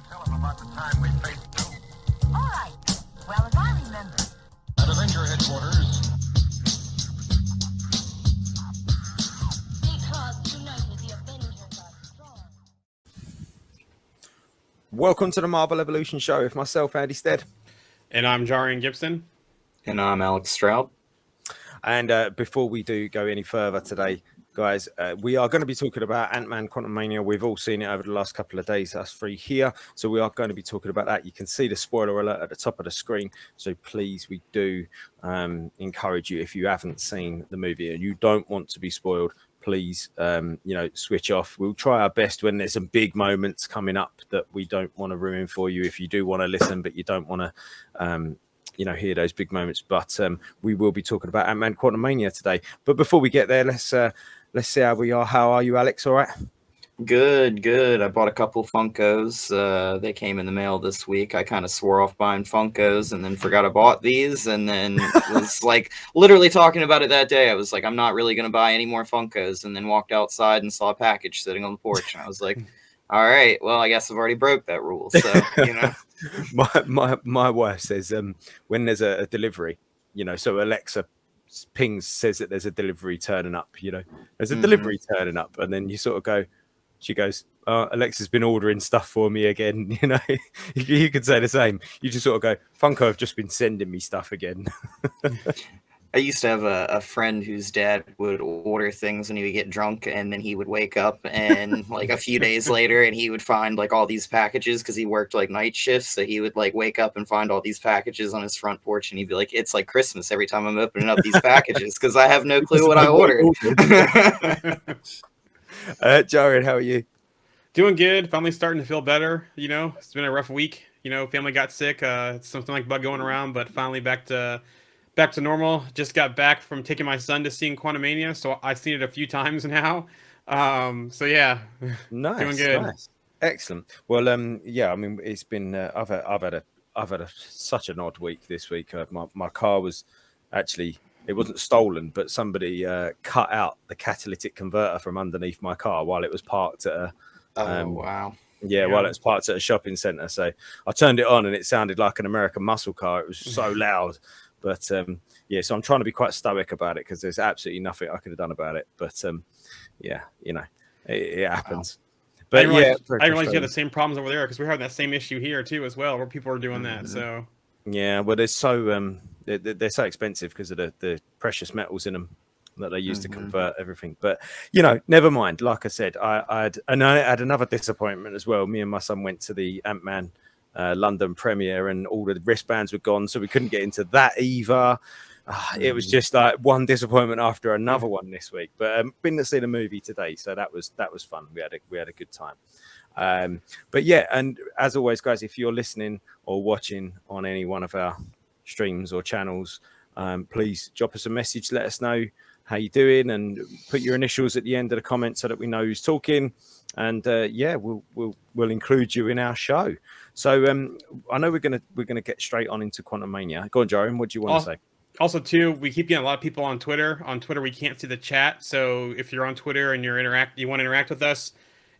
tell him about the time we faced Doom. All right. Well, as I remember. At Avenger headquarters. Because united the Avengers are strong. Welcome to the Marvel Evolution Show with myself, Andy Stead. And I'm Jarian Gibson. And I'm Alex Stroud. And before we do go any further today, guys, we are going to be talking about Ant-Man Quantumania. We've all seen it over the last couple of days, us three here. So we are going to be talking about that. You can see the spoiler alert at the top of the screen. So please, we do encourage you, if you haven't seen the movie and you don't want to be spoiled, please, switch off. We'll try our best when there's some big moments coming up that we don't want to ruin for you. If you do want to listen, but you don't want to, hear those big moments. But we will be talking about Ant-Man Quantumania today. But before we get there, let's see how we are. How are you, Alex? All right? Good. I bought a couple Funkos. They came in the mail this week. I kind of swore off buying Funkos and then forgot I bought these, and then was like literally talking about it that day. I was like, I'm not really going to buy any more Funkos, and then walked outside and saw a package sitting on the porch, and I was like, all right, well, I guess I've already broke that rule. So, my wife says when there's a delivery, so Alexa says that there's a delivery turning up, there's a delivery turning up, and then you sort of go, she goes, Alexa's been ordering stuff for me again. You could say the same. You just sort of go, Funko have just been sending me stuff again. I used to have a friend whose dad would order things and he would get drunk, and then he would wake up and like a few days later and he would find like all these packages because he worked like night shifts. So he would like wake up and find all these packages on his front porch, and he'd be like, it's like Christmas every time I'm opening up these packages because I have no clue what I ordered. Jared, how are you? Doing good. Finally starting to feel better. It's been a rough week. Family got sick. It's something like bug going around, but finally back to normal. Just got back from taking my son to seeing Quantumania, so I've seen it a few times now. So yeah, nice, doing good. Nice. Excellent. Well, it's been I've had such an odd week this week. My car was actually, it wasn't stolen, but somebody cut out the catalytic converter from underneath my car while it was parked at a wow. Yeah, while it was parked at a shopping centre. So I turned it on and it sounded like an American muscle car. It was so loud. But so I'm trying to be quite stoic about it because there's absolutely nothing I could have done about it. But it happens. Wow. But I didn't realize you had the same problems over there because we're having that same issue here too as well, where people are doing that. So yeah, well, they're so they're so expensive because of the precious metals in them that they use to convert everything. But never mind. Like I said, I had another disappointment as well. Me and my son went to the Ant-Man London premiere, and all the wristbands were gone, so we couldn't get into that either. It was just like one disappointment after another one this week. But been to see the movie today, so that was fun. We had a good time. But yeah, and as always, guys, if you're listening or watching on any one of our streams or channels, please drop us a message. Let us know how you're doing, and put your initials at the end of the comment so that we know who's talking. And we'll include you in our show. So I know we're gonna get straight on into Quantumania. Go on, Jarian. What do you want to say? Also, too, we keep getting a lot of people on Twitter. On Twitter, we can't see the chat. So if you're on Twitter and you want to interact with us,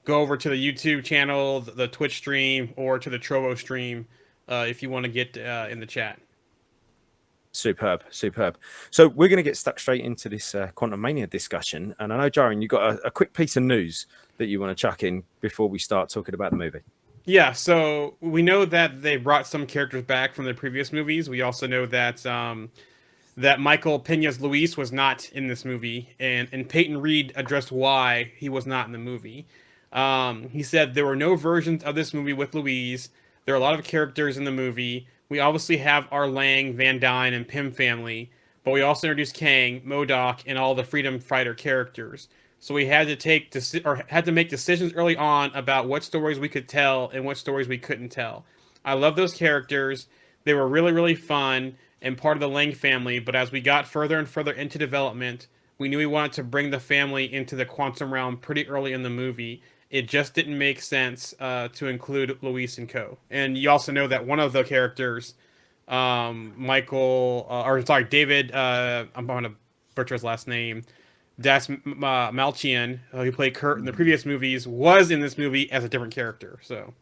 go over to the YouTube channel, the Twitch stream, or to the Trovo stream if you want to get in the chat. Superb. So we're going to get stuck straight into this Quantumania discussion. And I know, Jarian, you've got a quick piece of news that you want to chuck in before we start talking about the movie. Yeah, so we know that they brought some characters back from the previous movies. We also know that that Michael Pena's Luis was not in this movie, and Peyton Reed addressed why he was not in the movie. He said there were no versions of this movie with Luis. There are a lot of characters in the had we obviously have our Lang, Van Dyne, and Pym family, but we also introduced Kang, MODOK, and all the Freedom Fighter characters. So we had to make decisions early on about what stories we could tell and what stories we couldn't tell. I love those characters. They were really, really fun and part of the Lang family, but as we got further and further into development, we knew we wanted to bring the family into the quantum realm pretty early in the movie. It just didn't make sense to include Luis and co. And you also know that one of the characters, David, I'm going to butcher his last name, Das Malchian, who played Kurt in the previous movies, was in this movie as a different character. So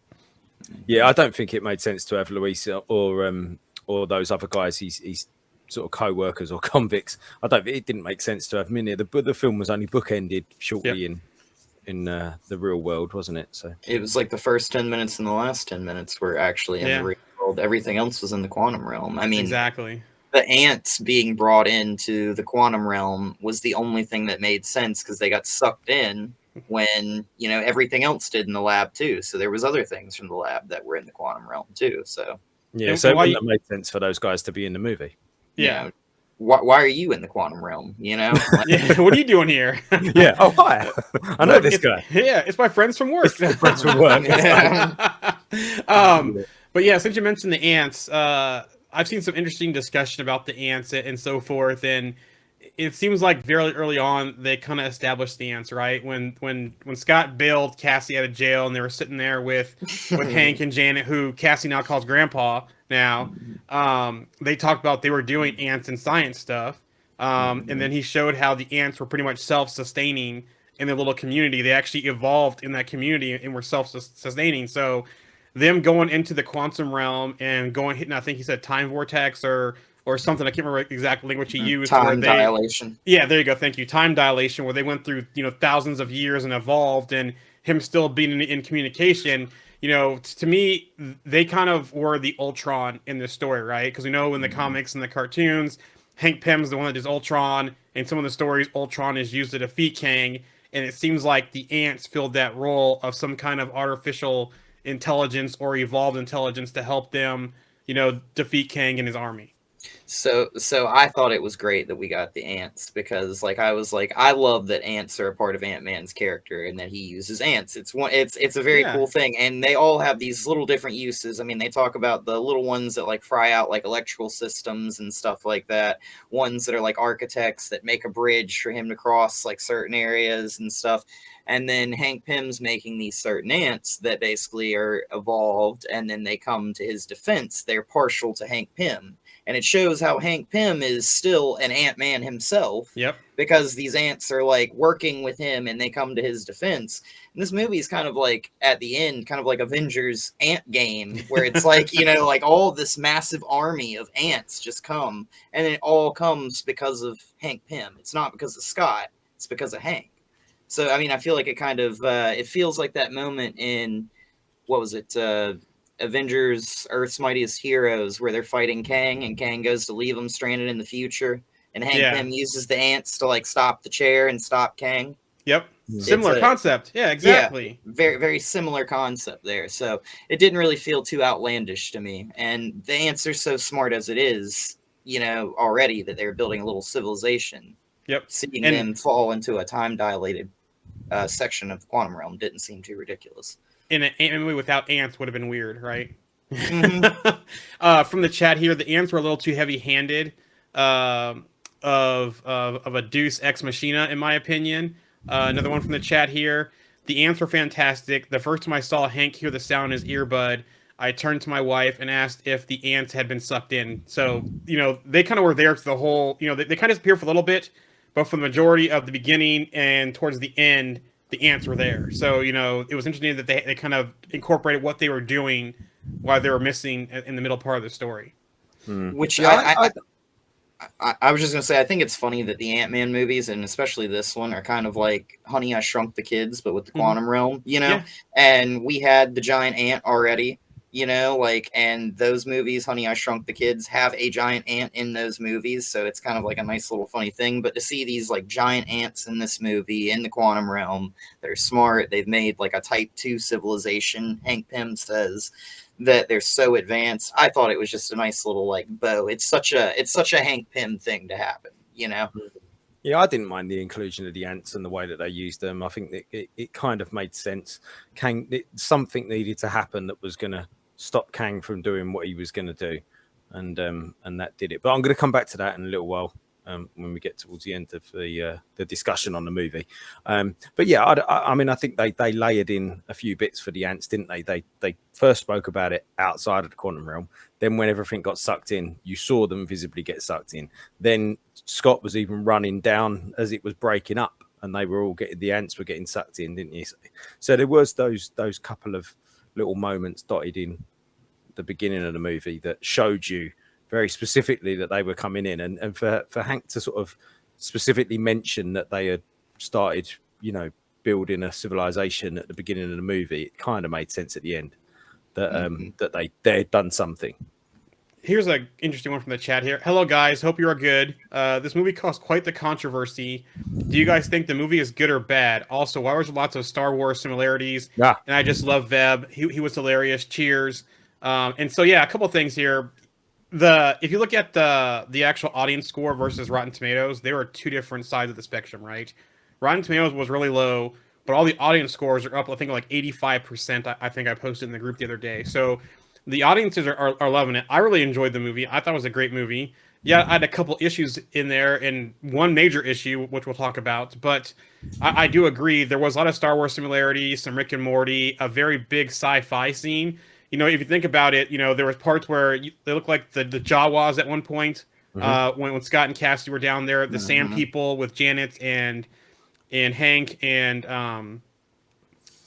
Yeah, I don't think it made sense to have Luis or those other guys. He's sort of co-workers or convicts. I don't. It didn't make sense to have him in here. The film was only bookended shortly in the real world, wasn't it? So It was like the first 10 minutes and the last 10 minutes were actually in the real world. Everything else was in the quantum realm. I mean, exactly. The ants being brought into the quantum realm was the only thing that made sense because they got sucked in when, you know, everything else did in the lab too. So there was other things from the lab that were in the quantum realm too. So yeah, And so it why wouldn't have made sense for those guys to be in the movie. you Yeah. know, why are you in the quantum realm? You know, like, Yeah. What are you doing here? Yeah. Oh, hi. I know this guy. Yeah, it's my friends from work. Friends from work. But yeah, since you mentioned the ants, I've seen some interesting discussion about the ants and so forth, and it seems like very early on they kind of established the ants, right? When Scott bailed Cassie out of jail, and they were sitting there with Hank and Janet, who Cassie now calls Grandpa. Now, they talked about they were doing ants and science stuff, and then he showed how the ants were pretty much self-sustaining in their little community. They actually evolved in that community and were self-sustaining. So them going into the quantum realm and going hitting, I think he said time vortex or something. I can't remember the exact language he used. time dilation. Yeah, there you go. Thank you. Time dilation, where they went through, thousands of years and evolved, and him still being in communication. To me, they kind of were the Ultron in this story, right? Because we know in the comics and the cartoons, Hank Pym's the one that does Ultron. In some of the stories, Ultron is used to defeat Kang, and it seems like the ants filled that role of some kind of artificial intelligence or evolved intelligence to help them, defeat Kang and his army. So I thought it was great that we got the ants because I was like, I love that ants are a part of Ant-Man's character and that he uses ants. It's a very cool thing, and they all have these little different uses. I mean, they talk about the little ones that fry out electrical systems and stuff like that. Ones that are architects that make a bridge for him to cross certain areas and stuff. And then Hank Pym's making these certain ants that basically are evolved, and then they come to his defense. They're partial to Hank Pym. And it shows how Hank Pym is still an Ant-Man himself. Yep. Because these ants are working with him and they come to his defense. And this movie is kind of at the end, kind of like Avengers Ant Game, where it's all this massive army of ants just come. And it all comes because of Hank Pym. It's not because of Scott. It's because of Hank. So, I mean, I feel like it kind of, it feels like that moment in, what was it, Avengers Earth's Mightiest Heroes, where they're fighting Kang, and Kang goes to leave them stranded in the future. And Hank Pym uses the ants to stop the chair and stop Kang. Yep. Similar concept. Yeah, exactly. Yeah, very, very similar concept there. So it didn't really feel too outlandish to me. And the ants are so smart as it is, already that they're building a little civilization. Yep. Seeing them fall into a time dilated section of the quantum realm didn't seem too ridiculous. In an Ant-Man movie without ants would have been weird, right? Mm-hmm. From the chat here, the ants were a little too heavy-handed of a Deus Ex Machina, in my opinion. Another one from the chat here. The ants were fantastic. The first time I saw Hank hear the sound in his earbud, I turned to my wife and asked if the ants had been sucked in. So, they kind of were there for the whole, they kind of disappeared for a little bit, but for the majority of the beginning and towards the end, the ants were there. So, it was interesting that they kind of incorporated what they were doing while they were missing in the middle part of the story. Which I was just going to say, I think it's funny that the Ant-Man movies, and especially this one, are kind of like Honey, I Shrunk the Kids, but with the quantum realm, And we had the giant ant already, and those movies, Honey, I Shrunk the Kids, have a giant ant in those movies, so it's kind of like a nice little funny thing. But to see these giant ants in this movie in the quantum realm, they're smart. They've made a Type 2 civilization. Hank Pym says that they're so advanced. I thought it was just a nice little bow. It's such a Hank Pym thing to happen, Yeah, I didn't mind the inclusion of the ants and the way that they used them. I think that it kind of made sense. Something needed to happen that was going to stop Kang from doing what he was going to do, and that did it. But I'm going to come back to that in a little while when we get towards the end of the discussion on the movie. But yeah, I mean, I think they layered in a few bits for the ants, didn't they? They first spoke about it outside of the quantum realm. Then when everything got sucked in, you saw them visibly get sucked in. Then Scott was even running down as it was breaking up, and they were all the ants were getting sucked in, didn't you? So there was those couple of little moments dotted in the beginning of the movie that showed you very specifically that they were coming in, and for Hank to sort of specifically mention that they had started, building a civilization at the beginning of the movie, it kind of made sense at the end that that they had done something. Here's an interesting one from the chat here. Hello, guys. Hope you are good. This movie caused quite the controversy. Do you guys think the movie is good or bad? Also, why was there lots of Star Wars similarities? Yeah. And I just love Veb. He was hilarious. Cheers. And so, yeah, a couple things here. If you look at the actual audience score versus Rotten Tomatoes, they were two different sides of the spectrum, right? Rotten Tomatoes was really low, but all the audience scores are up, I think, like 85%. I think I posted in the group the other day. So the audiences are loving it. I really enjoyed the movie. I thought it was a great movie. Yeah, I had a couple issues in there, and one major issue, which we'll talk about. But I do agree there was a lot of Star Wars similarities, some Rick and Morty, a very big sci-fi scene. If you think about it, there was parts where they look like the Jawas at one point. When Scott and Cassie were down there, the Sand People with Janet and Hank and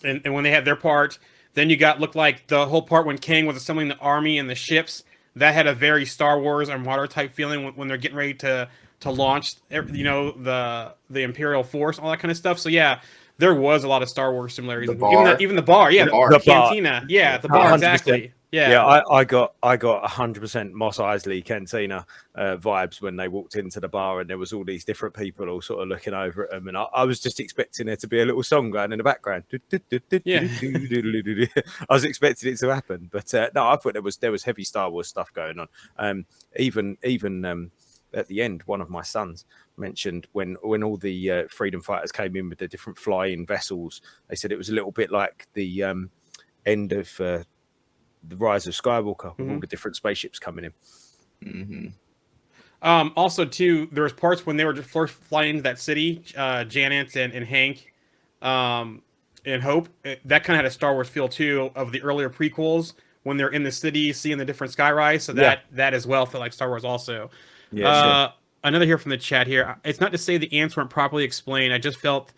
when they had their part. Then you looked like the whole part when Kang was assembling the army and the ships. That had a very Star Wars Armada type feeling when they're getting ready to launch, the Imperial Force, all that kind of stuff. So yeah, there was a lot of Star Wars similarities. Even the bar, yeah, the cantina, yeah, the bar, 100%. Exactly. Yeah, I got 100% Mos Eisley Cantina vibes when they walked into the bar, and there was all these different people all sort of looking over at them, and I was just expecting there to be a little song going in the background. Yeah. I was expecting it to happen, but no, I thought there was heavy Star Wars stuff going on. Even at the end, one of my sons mentioned when all the freedom fighters came in with the different flying vessels, they said it was a little bit like the end of the Rise of Skywalker, with all the different spaceships coming in. Also, too, there was parts when they were first flying into that city, Janet and Hank and Hope. That kind of had a Star Wars feel, too, of the earlier prequels when they're in the city, seeing the different skyrise. So that as well felt like Star Wars also. Yeah, sure. Another here from the chat here. It's not to say the ants weren't properly explained. I just felt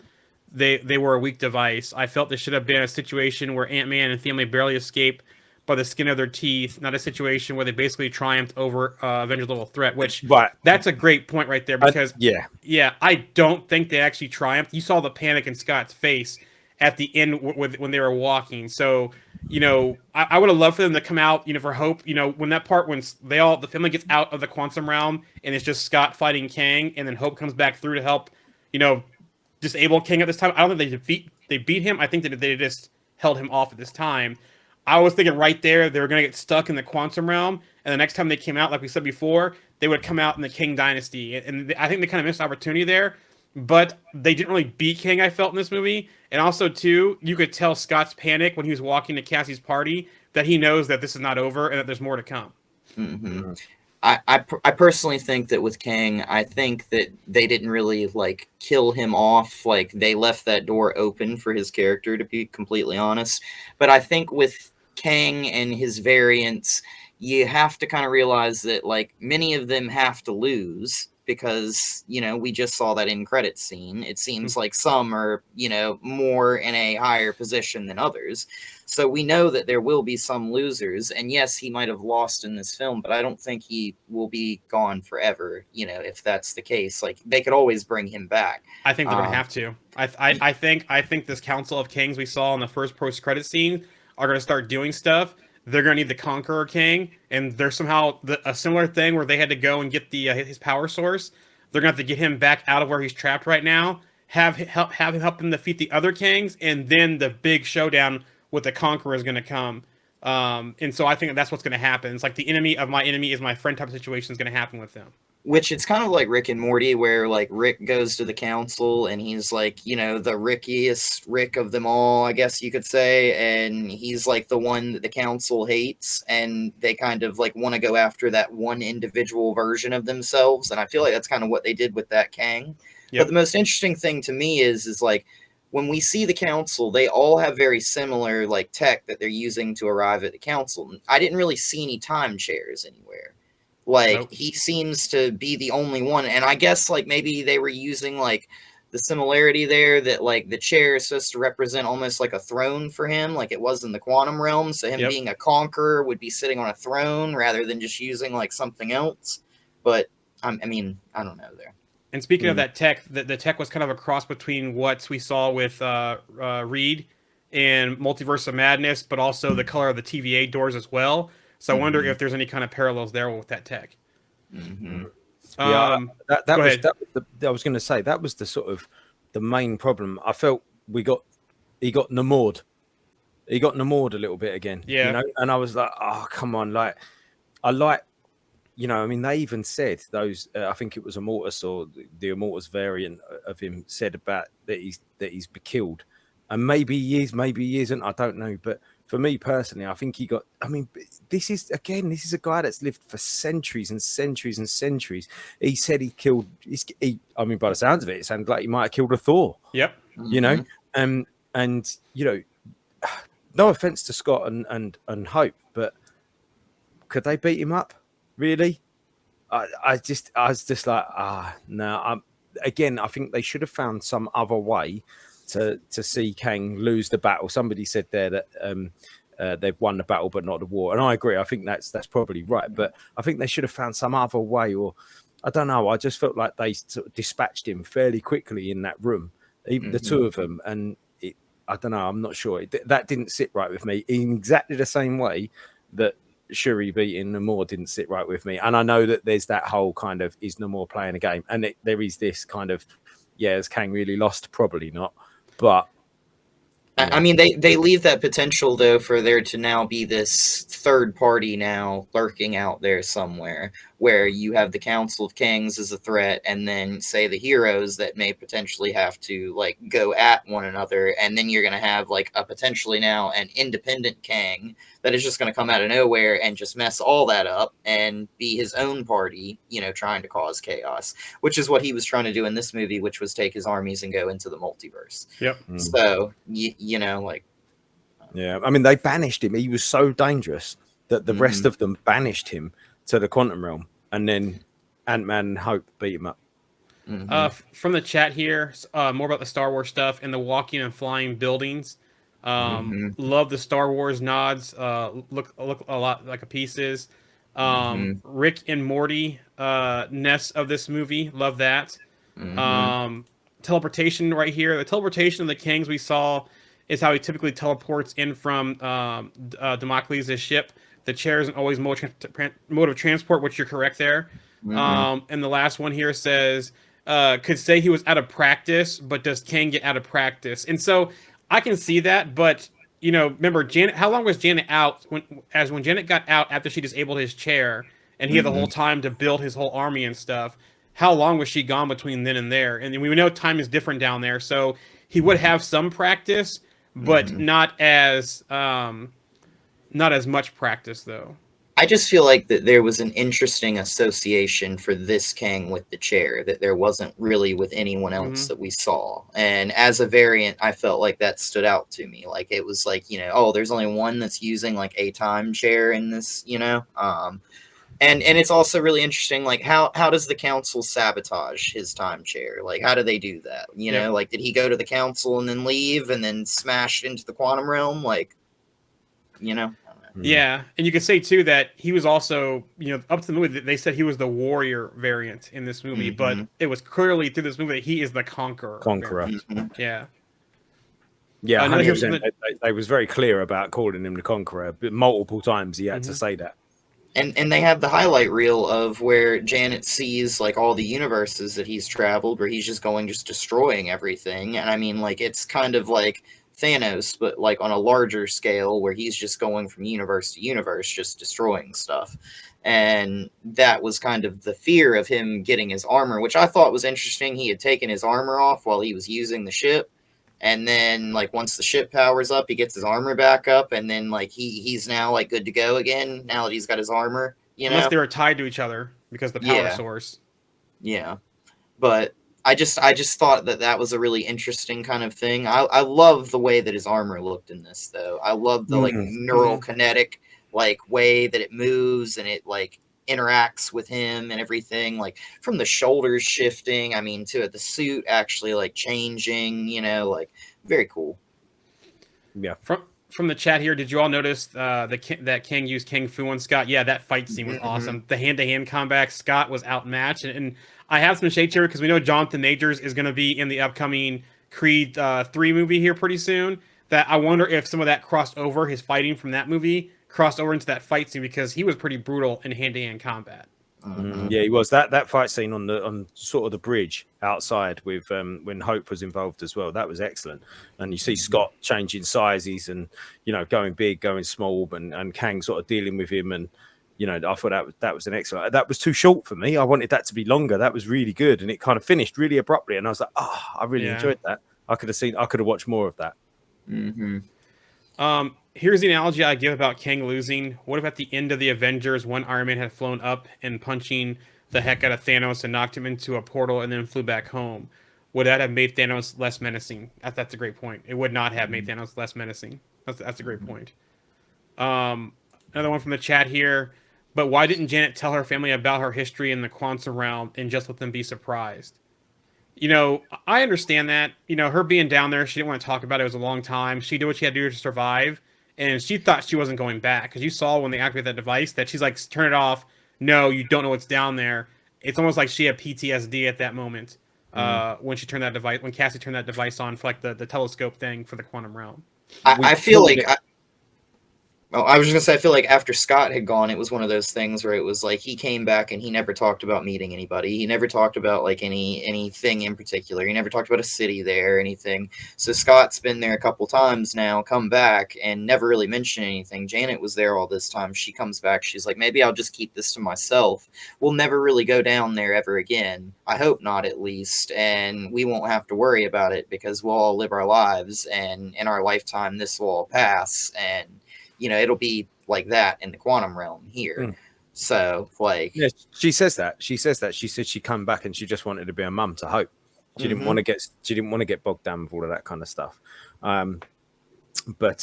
they were a weak device. I felt this should have been a situation where Ant-Man and family barely escape by the skin of their teeth, not a situation where they basically triumphed over Avengers level threat, which that's a great point right there, because I don't think they actually triumphed. You saw the panic in Scott's face at the end when they were walking. So, I would have loved for them to come out, for Hope, when that part, when the family gets out of the quantum realm and it's just Scott fighting Kang, and then Hope comes back through to help, disable Kang at this time. I don't think they beat him. I think that they just held him off at this time. I was thinking right there they were going to get stuck in the quantum realm, and the next time they came out, like we said before, they would come out in the King Dynasty. And I think they kind of missed opportunity there, but they didn't really beat King, I felt, in this movie. And also, too, you could tell Scott's panic when he was walking to Cassie's party, that he knows that this is not over and that there's more to come. Mm-hmm. I personally think that with Kang, I think that they didn't really kill him off. They left that door open for his character, to be completely honest. But I think with Kang and his variants, you have to kind of realize that many of them have to lose, because we just saw that in credit scene. It seems like some are more in a higher position than others, so we know that there will be some losers. And yes, he might have lost in this film, but I don't think he will be gone forever. If that's the case, they could always bring him back. I think they're gonna have to. I think this Council of Kings we saw in the first post-credit scene are gonna start doing stuff. They're going to need the Conqueror King, and there's somehow a similar thing where they had to go and get his power source. They're going to have to get him back out of where he's trapped right now, have him help them defeat the other kings, and then the big showdown with the Conqueror is going to come. And so I think that's what's going to happen. It's like the enemy of my enemy is my friend type of situation is going to happen with them. Which it's kind of like Rick and Morty, where Rick goes to the council and he's the rickiest Rick of them all, I guess you could say. And he's the one that the council hates, and they kind of want to go after that one individual version of themselves. And I feel like that's kind of what they did with that Kang. Yep. But the most interesting thing to me is when we see the council, they all have very similar tech that they're using to arrive at the council. I didn't really see any time chairs anywhere. Nope. He seems to be the only one, and I guess maybe they were using the similarity there that like the chair is supposed to represent almost like a throne for him, like it was in the quantum realm. So him being a conqueror would be sitting on a throne rather than just using like something else. But I mean, I don't know there. And speaking of that tech, the tech was kind of a cross between what we saw with Reed in Multiverse of Madness, but also the color of the TVA doors as well. So I wonder if there's any kind of parallels there with that tech. Yeah, that go was ahead. I was going to say that was the sort of the main problem. I felt he got Namor'd. He got Namor'd a little bit again. Yeah. You know, and I was like, oh come on, like I like, you know, I mean, they even said those. I think it was Immortus or the Immortus variant of him said about that he's killed, and maybe he is, maybe he isn't. I don't know, but for me personally, I think he got. I mean, this is a guy that's lived for centuries and centuries and centuries. He said he killed. I mean, by the sounds of it, it sounded like he might have killed a Thor. Yep. You know, and you know, no offense to Scott and Hope, but could they beat him up? Really? I was just like, no. Again, I think they should have found some other way to see Kang lose the battle. Somebody said there that they've won the battle but not the war, and I agree. I think that's probably right, but I think they should have found some other way, or I don't know. I just felt like they sort of dispatched him fairly quickly in that room, even the two of them, and I don't know. I'm not sure. That didn't sit right with me in exactly the same way that Shuri beating Namor didn't sit right with me. And I know that there's that whole kind of, is Namor playing a game? And there is this kind of, has Kang really lost? Probably not. But I mean, they leave that potential, though, for there to now be this third party now lurking out there somewhere, where you have the Council of Kangs as a threat, and then, say, the heroes that may potentially have to, like, go at one another, and then you're going to have, like, a potentially now an independent Kang that is just going to come out of nowhere and just mess all that up and be his own party, you know, trying to cause chaos, which is what he was trying to do in this movie, which was take his armies and go into the multiverse. Yep. So, you know, like... Yeah, I mean, they banished him. He was so dangerous that the rest of them banished him to the quantum realm, and then Ant-Man and Hope beat him up. From the chat here, more about the Star Wars stuff and the walking and flying buildings. Love the Star Wars nods. Look a lot like a pieces. Rick and Morty ness of this movie. Love that. Teleportation right here. The teleportation of the Kangs we saw is how he typically teleports in from Damocles' ship. The chair isn't always mode of transport, which you're correct there. And the last one here says, could say he was out of practice, but does Kang get out of practice? And so I can see that, but you know, remember Janet? How long was Janet out when Janet got out after she disabled his chair, and he had the whole time to build his whole army and stuff? How long was she gone between then and there? And we know time is different down there, so he would have some practice, but not as much practice though. I just feel like that there was an interesting association for this Kang with the chair that there wasn't really with anyone else that we saw. And as a variant, I felt like that stood out to me. Like it was like, you know, oh, there's only one that's using like a time chair in this, you know? And it's also really interesting, like how does the council sabotage his time chair? Like how do they do that? You know, like did he go to the council and then leave and then smash into the quantum realm? Like, you know? Yeah, and you could say too that he was also, you know, up to the movie they said he was the warrior variant in this movie, but it was clearly through this movie that he is the conqueror. Yeah. Yeah, 100%. They was very clear about calling him the conqueror, but multiple times he had to say that. And they have the highlight reel of where Janet sees like all the universes that he's traveled, where he's just destroying everything. And I mean, like it's kind of like Thanos, but like on a larger scale, where he's just going from universe to universe, just destroying stuff. And that was kind of the fear of him getting his armor, which I thought was interesting. He had taken his armor off while he was using the ship. And then like once the ship powers up, he gets his armor back up. And then like he's now like good to go again now that he's got his armor, you know? Unless they were tied to each other because of the power source. Yeah. But I just thought that was a really interesting kind of thing. I love the way that his armor looked in this, though. I love the like neural kinetic like way that it moves, and it like interacts with him and everything, like from the shoulders shifting, I mean, to the suit actually like changing, like very cool. Yeah. From the chat here, did you all notice that Kang used Kung Fu on Scott? Yeah, that fight scene was awesome. The hand-to-hand combat, Scott was outmatched, and I have some shades here because we know Jonathan Majors is going to be in the upcoming Creed 3 movie here pretty soon. That I wonder if some of that crossed over, his fighting from that movie crossed over into that fight scene because he was pretty brutal in hand-to-hand combat. Yeah, he was. That fight scene on sort of the bridge outside with when Hope was involved as well. That was excellent. And you see Scott changing sizes and going big, going small, and Kang sort of dealing with him. And I thought that was an excellent. That was too short for me. I wanted that to be longer. That was really good, and it kind of finished really abruptly. And I was like, I really enjoyed that. I could have watched more of that. Here's the analogy I give about Kang losing. What if at the end of the Avengers, one Iron Man had flown up and punching the heck out of Thanos and knocked him into a portal and then flew back home? Would that have made Thanos less menacing? That's a great point. It would not have made Thanos less menacing. That's a great point. Another one from the chat here. But why didn't Janet tell her family about her history in the quantum realm and just let them be surprised? I understand that. Her being down there, she didn't want to talk about it. It was a long time. She did what she had to do to survive. And she thought she wasn't going back. Because you saw when they activated that device that she's like, turn it off. No, you don't know what's down there. It's almost like she had PTSD at that moment when she turned that device, when Cassie turned that device on for like the telescope thing for the quantum realm. I feel like... I was just gonna say, I feel like after Scott had gone, it was one of those things where it was like he came back and he never talked about meeting anybody. He never talked about like anything in particular. He never talked about a city there or anything. So Scott's been there a couple times now, come back and never really mentioned anything. Janet was there all this time. She comes back. She's like, maybe I'll just keep this to myself. We'll never really go down there ever again. I hope not, at least. And we won't have to worry about it because we'll all live our lives, and in our lifetime, this will all pass. And it'll be like that in the quantum realm here. So, like, yeah, she says that. She said she'd come back and she just wanted to be a mum to Hope. She didn't want to get bogged down with all of that kind of stuff. And I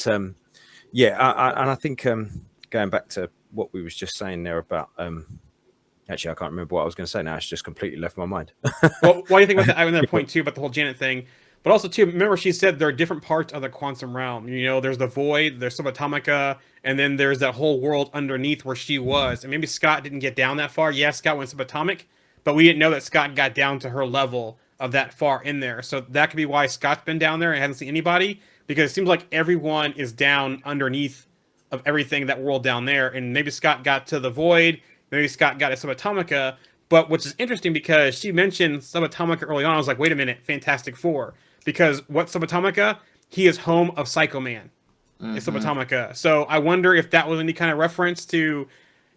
think going back to what we was just saying there about actually I can't remember what I was going to say now. It's just completely left my mind. Well, what do you think about that? I have another point too about the whole Janet thing. But also, too, remember she said there are different parts of the quantum realm. There's the void, there's Subatomica, and then there's that whole world underneath where she was. And maybe Scott didn't get down that far. Yes, Scott went subatomic, but we didn't know that Scott got down to her level of that far in there. So that could be why Scott's been down there and hasn't seen anybody, because it seems like everyone is down underneath of everything, that world down there. And maybe Scott got to the void, maybe Scott got to Subatomica. But which is interesting because she mentioned Subatomica early on. I was like, wait a minute, Fantastic Four. Because what's Subatomica? He is home of Psycho Man. It's Subatomica. So I wonder if that was any kind of reference to,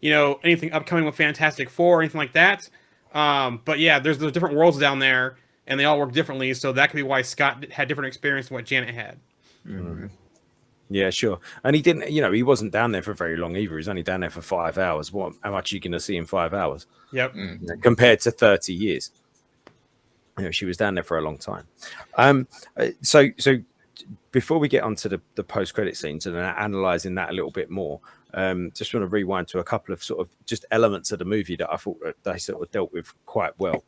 anything upcoming with Fantastic Four or anything like that. But yeah, there's different worlds down there, and they all work differently. So that could be why Scott had different experience than what Janet had. Yeah, sure. And he didn't, he wasn't down there for very long either. He was only down there for 5 hours. How much are you going to see in 5 hours? Yep. Compared to 30 years. She was down there for a long time. So before we get onto the post-credit scenes and analysing that a little bit more, just want to rewind to a couple of sort of just elements of the movie that I thought that they sort of dealt with quite well.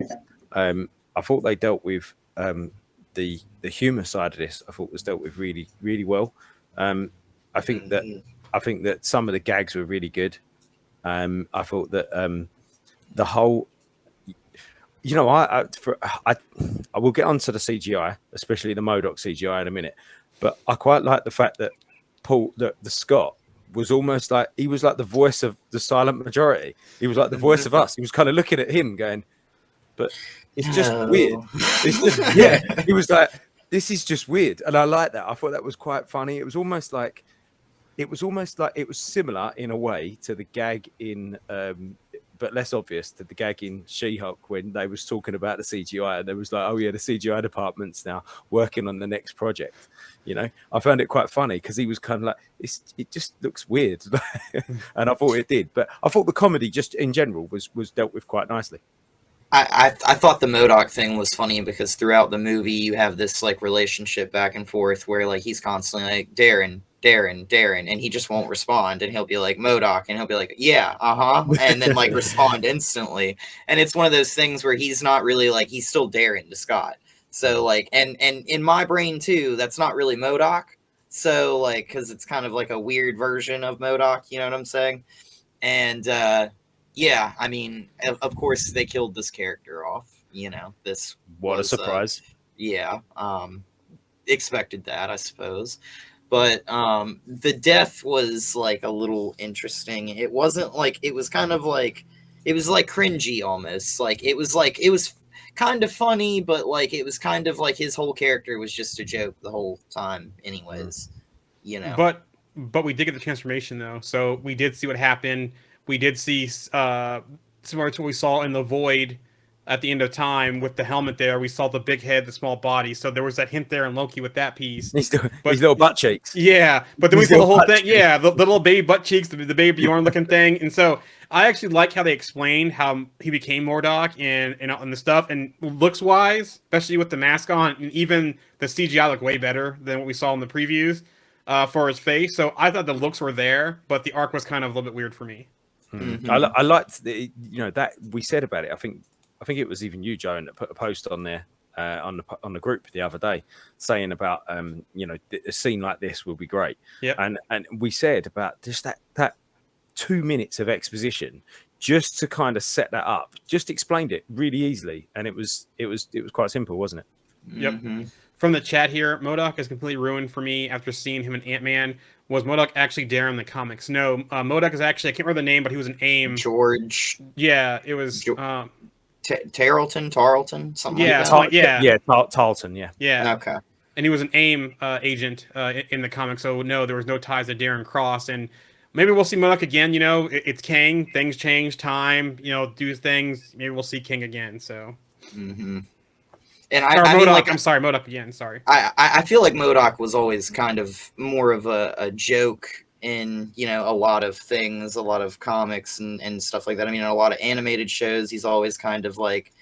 I thought they dealt with the humour side of this. I thought was dealt with really, really well. I think that some of the gags were really good. I thought that the whole... I will get onto the CGI, especially the MODOK CGI in a minute. But I quite like the fact that the Scott was almost like he was like the voice of the silent majority. He was like the voice of us. He was kind of looking at him, going, "But it's just weird." It's just, he was like, "This is just weird," and I like that. I thought that was quite funny. It was almost like it was similar in a way to the gag in. But less obvious to the gag in She-Hulk when they was talking about the CGI and they was like, oh yeah, the CGI department's now working on the next project. I found it quite funny because he was kind of like, it just looks weird. And I thought it did. But I thought the comedy just in general was dealt with quite nicely. I thought the MODOK thing was funny because throughout the movie you have this like relationship back and forth where like he's constantly like, Darren, Darren, and he just won't respond, and he'll be like, MODOK, and he'll be like, yeah, and then like respond instantly. And it's one of those things where he's not really like, he's still Darren to Scott. So like, and in my brain too, that's not really MODOK. So like, because it's kind of like a weird version of MODOK, you know what I'm saying? And yeah, I mean, of course they killed this character off. You know, this What was, a surprise! Yeah, expected that, I suppose. But the death was like a little interesting. It wasn't like, it was kind of like, it was like cringy almost. Like it was kind of funny, but like it was kind of like his whole character was just a joke the whole time anyways, you know. But we did get the transformation though, so we did see what happened. We did see similar to what we saw in the Void at the end of time with the helmet there. We saw the big head, the small body, so there was that hint there in Loki with that piece. His little butt cheeks. Yeah, but then we His saw the little whole butt thing. Yeah, the little baby butt cheeks, the baby Bjorn looking thing. And so I actually like how they explained how he became MODOK and the stuff. And looks wise, especially with the mask on, and even the CGI looked way better than what we saw in the previews for his face. So I thought the looks were there, but the arc was kind of a little bit weird for me. Mm-hmm. I liked that we said about it. I think it was even you, Joe, that put a post on there on the group the other day saying about a scene like this will be great. Yeah, and we said about just that 2 minutes of exposition just to kind of set that up, just explained it really easily, and it was quite simple, wasn't it? Yep. Mm-hmm. From the chat here, MODOK is completely ruined for me after seeing him in Ant-Man. Was MODOK actually Darren in the comics? No, MODOK is actually, I can't remember the name, but he was an AIM. George. Yeah, it was. Tarleton, something yeah, like that. Tarleton, yeah. Yeah. Okay. And he was an AIM agent in the comics, so no, there was no ties to Darren Cross. And maybe we'll see MODOK again. You know, it's Kang. Things change, time. You know, do things. Maybe we'll see King again. So. Mm-hmm. And I mean, like, I'm sorry, MODOK again. Sorry. I feel like MODOK was always kind of more of a joke in, you know, a lot of things, a lot of comics and stuff like that. I mean, in a lot of animated shows, he's always kind of like,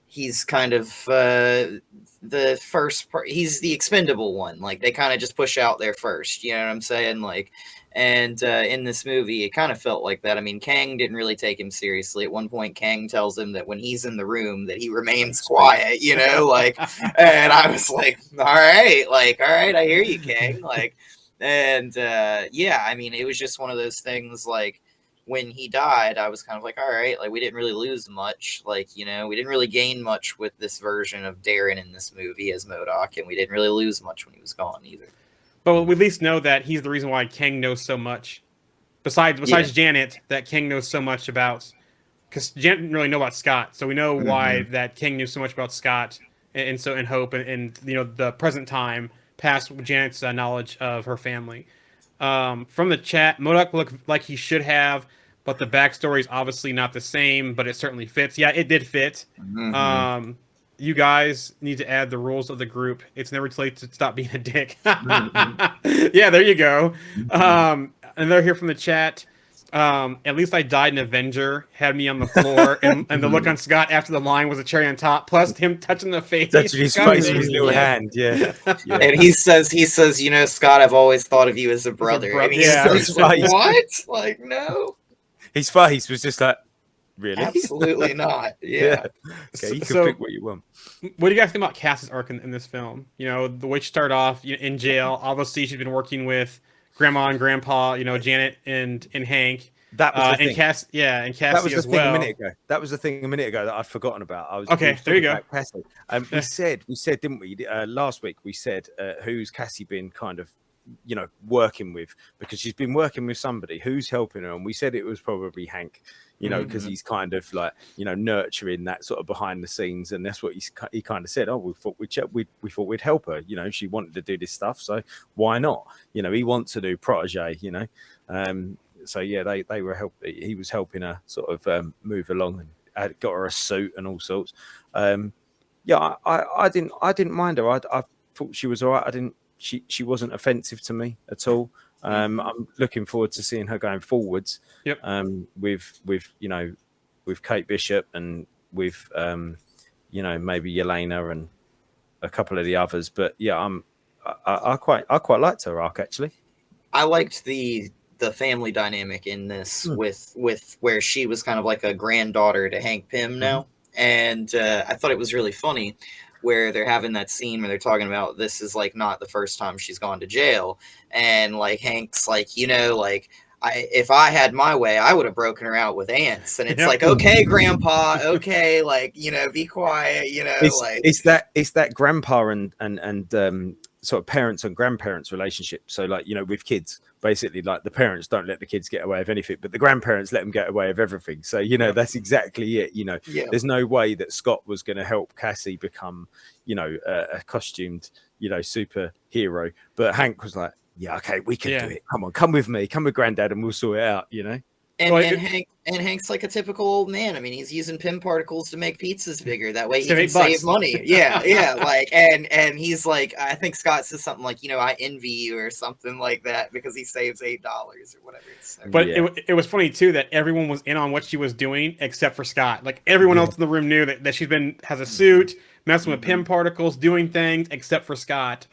he's kind of the first part. He's the expendable one. Like, they kind of just push out there first. You know what I'm saying? Like, and in this movie, it kind of felt like that. I mean, Kang didn't really take him seriously. At one point, Kang tells him that when he's in the room, that he remains quiet, you know, like, and I was like, all right, I hear you, Kang. Like, and yeah, I mean, it was just one of those things, like, when he died, I was kind of like, all right, like, we didn't really lose much. Like, you know, we didn't really gain much with this version of Darren in this movie as MODOK, and we didn't really lose much when he was gone either. But we at least know that he's the reason why Kang knows so much. Besides Janet, that Kang knows so much about, because Janet didn't really know about Scott, so we know why that Kang knew so much about Scott, and so and Hope, and you know, the present time past Janet's knowledge of her family. From the chat, MODOK looked like he should have, but the backstory is obviously not the same, but it certainly fits. Yeah, it did fit. You guys need to add the rules of the group. It's never too late to stop being a dick. Yeah, there you go. And they're here from the chat. At least I died in Avenger, had me on the floor, and the look on Scott after the line was a cherry on top, plus him touching the face. Touching his face with his little hand, yeah. And he says, you know, Scott, I've always thought of you as a brother. And he's like, what? Like, no. His face was just like, really? Absolutely not. Yeah. Okay, you can pick what you want. What do you guys think about Cass's arc in this film? You know, the way she started off in jail. Obviously, she's been working with Grandma and Grandpa, you know, Janet and Hank. That was the thing. And Cassie, that was the as thing well. a minute ago. That was the thing a minute ago that I'd forgotten about. Okay, there you go. We said, didn't we? Last week we said, who's Cassie been kind of, you know, working with, because she's been working with somebody who's helping her, and we said it was probably Hank, you know, because he's kind of like, you know, nurturing that sort of behind the scenes, and that's what he kind of said. Oh, we thought we'd help her, you know, she wanted to do this stuff, so why not? You know, he wants a new protege, you know, so yeah, they were he was helping her sort of move along, and got her a suit and all sorts. Yeah, I didn't mind her. I thought she was all right. She wasn't offensive to me at all. I'm looking forward to seeing her going forwards. Yep. With you know, with Kate Bishop and with you know, maybe Yelena and a couple of the others. But yeah, I quite liked her arc, actually. I liked the family dynamic in this with where she was kind of like a granddaughter to Hank Pym now, and I thought it was really funny where they're having that scene where they're talking about this is like not the first time she's gone to jail, and like Hank's like, you know, like if I had my way, I would have broken her out with ants. And it's Yep. like, okay, grandpa, okay, like, you know, be quiet, you know, It's that grandpa and sort of parents and grandparents relationship. So like, you know, with kids, basically, like the parents don't let the kids get away with anything, but the grandparents let them get away with everything. So, you know, that's exactly it. You know, there's no way that Scott was going to help Cassie become, you know, a costumed, you know, superhero. But Hank was like, yeah, okay, we can do it. Come on, come with me, come with Granddad, and we'll sort it out. You know. And Hank's like a typical old man. I mean, he's using Pym particles to make pizzas bigger. That way he can save money. Yeah. Like, and he's like, I think Scott says something like, you know, I envy you or something like that because he saves $8 or whatever. But it was funny too that everyone was in on what she was doing except for Scott. Like everyone else in the room knew that she's has a suit, messing with Pym particles, doing things except for Scott.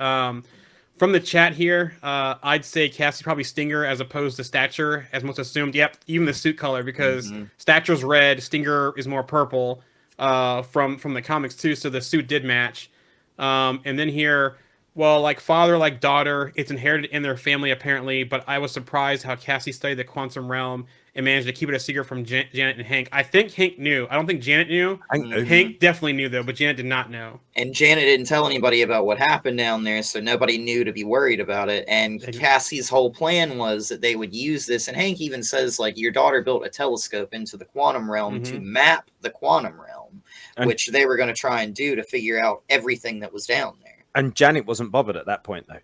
From the chat here, I'd say Cassie probably Stinger as opposed to Stature, as most assumed. Yep, even the suit color, because Stature's red, Stinger is more purple from the comics too, so the suit did match. And then here, well, like father, like daughter, it's inherited in their family apparently, but I was surprised how Cassie studied the quantum realm and managed to keep it a secret from Janet and Hank. I think Hank knew. I don't think Janet knew. Hank definitely knew, though, but Janet did not know. And Janet didn't tell anybody about what happened down there, so nobody knew to be worried about it. And Cassie's whole plan was that they would use this. And Hank even says, like, your daughter built a telescope into the quantum realm to map the quantum realm, which they were going to try and do to figure out everything that was down there. And Janet wasn't bothered at that point, though.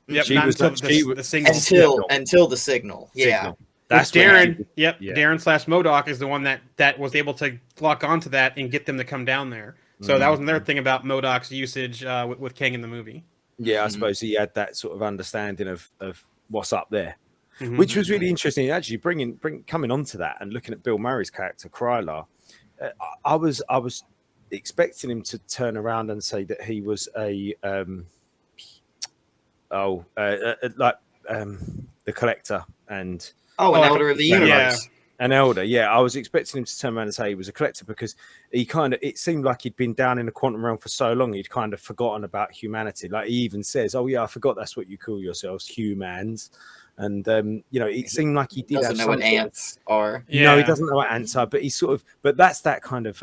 Yep, not until the signal. Until the signal. Yeah. That's Darren. Darren / MODOK is the one that was able to lock onto that and get them to come down there. So that was another thing about MODOK's usage with Kang in the movie. Yeah, I suppose he had that sort of understanding of what's up there, which was really interesting. Actually, coming onto that and looking at Bill Murray's character Krylar, I was expecting him to turn around and say that he was the collector and. An elder of the universe. Yeah. An elder, yeah. I was expecting him to turn around and say he was a collector because it seemed like he'd been down in the quantum realm for so long, he'd kind of forgotten about humanity. Like he even says, oh yeah, I forgot that's what you call yourselves, humans. And, you know, it seemed like he did doesn't know what ants are. Yeah. No, he doesn't know what ants are, but but that's that kind of,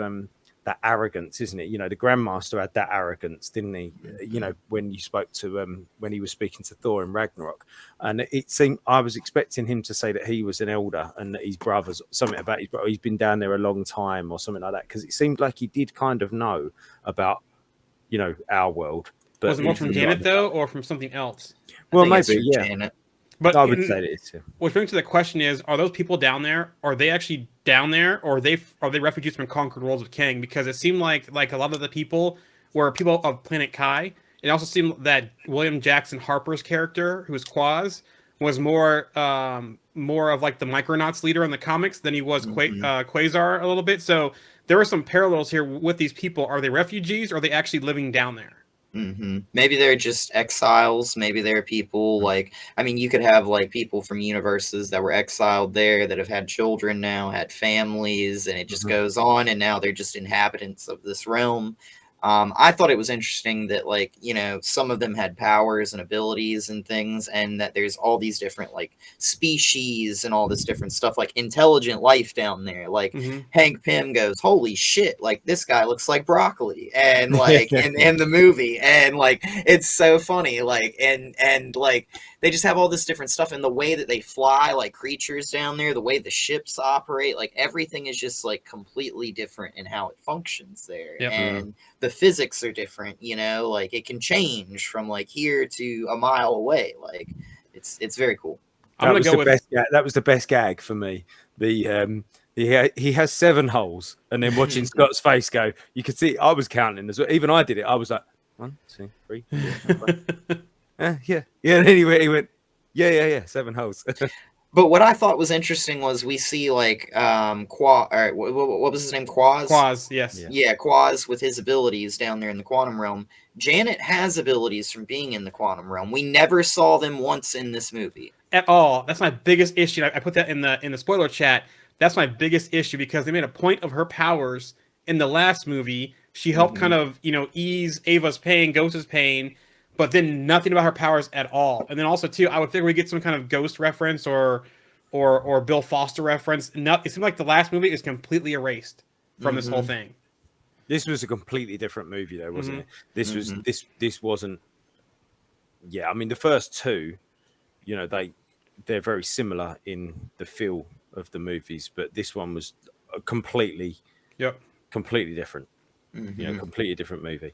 that arrogance, isn't it? You know, the Grandmaster had that arrogance, didn't he? You know, when you spoke to when he was speaking to Thor in Ragnarok, and it seemed I was expecting him to say that he was an elder and that his brothers, something about his brother, he's been down there a long time or something like that, because it seemed like he did kind of know about, you know, our world. But was it more from Janet though, or from something else? Well, maybe Janet. But I would say that it's what brings to the question is: are those people down there? Are they actually down there, or are they refugees from conquered worlds of Kang? Because it seemed like a lot of the people were people of Planet Kai. It also seemed that William Jackson Harper's character, who was Quaz, was more of like the Micronauts leader in the comics than he was Quasar a little bit. So there were some parallels here with these people. Are they refugees, or are they actually living down there? Maybe they're just exiles. Maybe they're people like, I mean, you could have like people from universes that were exiled there that have had children now, had families, and it just goes on. And now they're just inhabitants of this realm. I thought it was interesting that, like, you know, some of them had powers and abilities and things, and that there's all these different like species and all this different stuff, like intelligent life down there. Like Hank Pym goes, holy shit, like this guy looks like broccoli, and like in the movie, and like it's so funny, like and like they just have all this different stuff, and the way that they fly like creatures down there, the way the ships operate, like everything is just like completely different in how it functions there. And the physics are different, you know, like it can change from like here to a mile away. Like it's very cool. That was the best gag for me. The he has 7 holes, and then watching Scott's face go, you could see I was counting as well. Even I did it. I was like 1, 2, 3, 4, 5. Yeah. And then he went, yeah, 7 holes. But what I thought was interesting was we see like what was his name? Quaz, yes. Yeah, Quaz with his abilities down there in the quantum realm. Janet has abilities from being in the quantum realm. We never saw them once in this movie. at all. That's my biggest issue. I put that in the spoiler chat. That's my biggest issue because they made a point of her powers in the last movie. She helped kind of, ease Ava's pain, Ghost's pain, but then nothing about her powers at all. And then also too, I would figure we get some kind of Ghost reference or Bill Foster reference. It seemed like the last movie is completely erased from this whole thing. This was a completely different movie, though, wasn't it? This was this wasn't. Yeah, I mean, the first two, they're very similar in the feel of the movies, but this one was completely different. Completely different movie.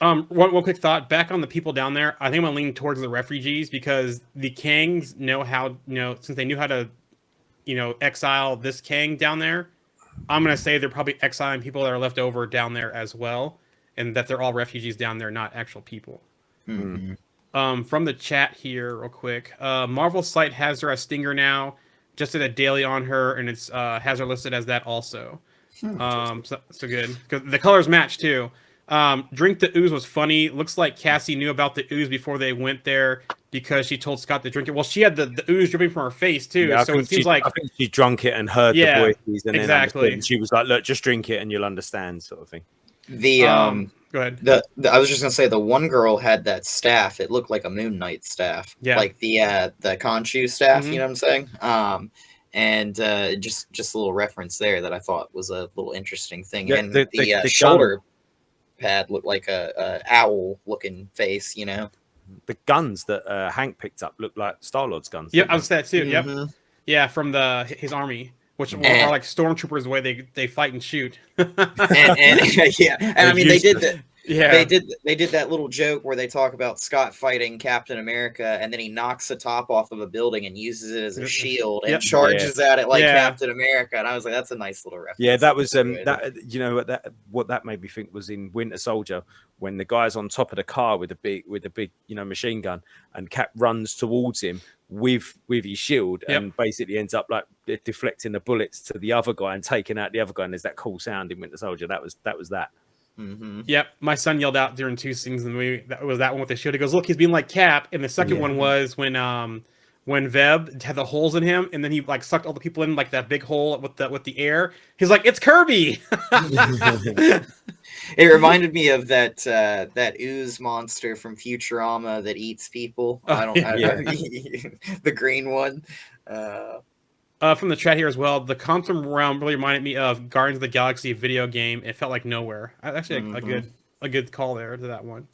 One quick thought back on the people down there. I think I'm gonna lean towards the refugees because the Kangs know how, since they knew how to, exile this Kang down there. I'm gonna say they're probably exiling people that are left over down there as well, and that they're all refugees down there, not actual people. From the chat here, real quick, Marvel site has her as Stinger now. Just did a daily on her, and it's has her listed as that also. So good because the colors match too. Drink the ooze was funny. Looks like Cassie knew about the ooze before they went there because she told Scott to drink it. Well, she had the ooze dripping from her face too, Yeah, so it seems like I think she drunk it and heard the voices, and exactly. then understood, and she was like, "Look, just drink it and you'll understand," sort of thing. Go ahead. I was just gonna say the one girl had that staff. It looked like a Moon Knight staff, like the Khonshu staff. You know what I'm saying? And just a little reference there that I thought was a little interesting thing. Yeah, and the shoulder pad looked like a owl looking face. The guns that Hank picked up looked like Star-Lord's guns. Yeah, I was that too. Yep. Yeah, from his army, which are like stormtroopers the way they fight and shoot. and I mean they did that. Yeah, they did that little joke where they talk about Scott fighting Captain America, and then he knocks the top off of a building and uses it as a shield and charges at it like Captain America. And I was like, that's a nice little reference. Yeah, that was that what that made me think was in Winter Soldier when the guy's on top of the car with a big machine gun, and Cap runs towards him with his shield and basically ends up like deflecting the bullets to the other guy and taking out the other guy. And there's that cool sound in Winter Soldier. That was that. Yep, my son yelled out during two scenes in the movie. That was that one with the shield. He goes, "Look, he's being like Cap." And the second one was when Veb had the holes in him, and then he like sucked all the people in like that big hole with the air. He's like, "It's Kirby." It reminded me of that ooze monster from Futurama that eats people. The green one. From the chat here as well, the Quantum Realm really reminded me of Guardians of the Galaxy video game. It felt like nowhere. Actually, a good call there to that one.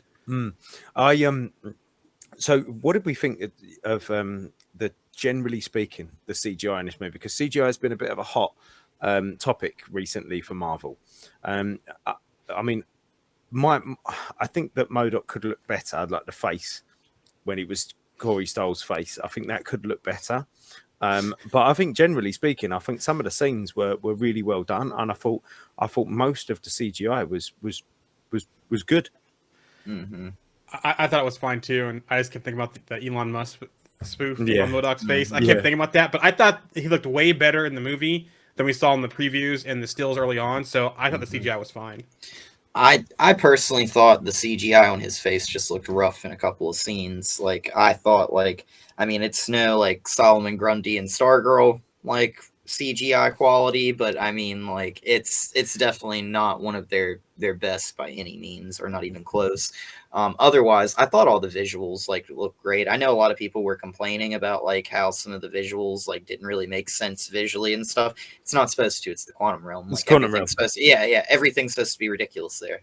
So what did we think of the generally speaking the CGI in this movie? Because CGI has been a bit of a hot topic recently for Marvel. I mean, I think that MODOK could look better, like the face when it was Corey Stoll's face. I think that could look better. But I think generally speaking, I think some of the scenes were really well done, and I thought most of the CGI was good. I thought it was fine too, and I just kept thinking about the Elon Musk spoof on MODOK's face. I kept thinking about that, but I thought he looked way better in the movie than we saw in the previews and the stills early on. So I thought the CGI was fine. I personally thought the CGI on his face just looked rough in a couple of scenes. Like I thought, it's no like Solomon Grundy and Stargirl like CGI quality, but I mean like it's definitely not one of their best by any means, or not even close. Otherwise, I thought all the visuals like looked great. I know a lot of people were complaining about like how some of the visuals like didn't really make sense visually and stuff. It's not supposed to. It's the quantum realm. It's quantum realm. Everything's supposed to be ridiculous there.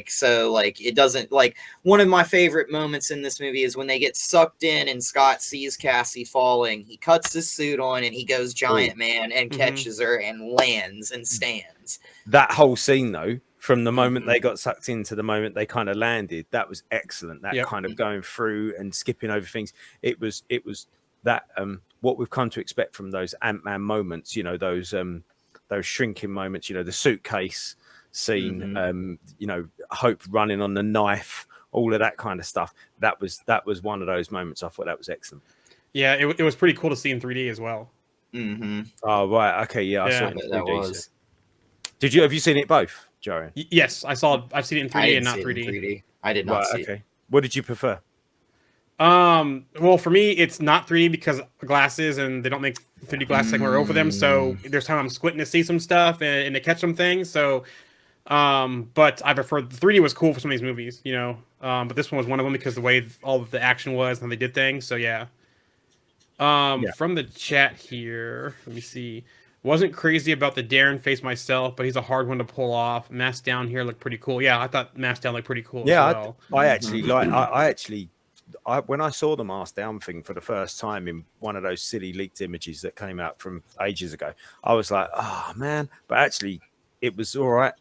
So it doesn't like one of my favorite moments in this movie is when they get sucked in and Scott sees Cassie falling. He cuts his suit on and he goes giant man and catches her and lands and stands. That whole scene though, from the moment they got sucked in to the moment they kind of landed, that was excellent. That kind of going through and skipping over things. It was that what we've come to expect from those Ant-Man moments, those shrinking moments, the suitcase scene, Hope running on the knife, all of that kind of stuff. That was one of those moments. I thought that was excellent. Yeah, it was pretty cool to see in 3D as well. Oh right, okay, yeah, I saw it in 3D. That was. Have you seen it both, Joey? Yes, I saw it. I've seen it in 3D and not 3D. I did not see it. What did you prefer? Well, for me, it's not 3D because glasses, and they don't make 3D glasses anymore over them. So there's time I'm squinting to see some stuff and to catch some things. So, but I prefer the 3D was cool for some of these movies, you know. But this one was one of them because the way all of the action was and how they did things. So yeah. Yeah. From the chat here, let me see. Wasn't crazy about the Darren face myself, but he's a hard one to pull off. Mask down here looked pretty cool. Yeah, I thought mask down looked pretty cool Yeah, as well. I actually like. I when I saw the mask down thing for the first time in one of those silly leaked images that came out from ages ago, I was like, oh man. But actually, it was all right,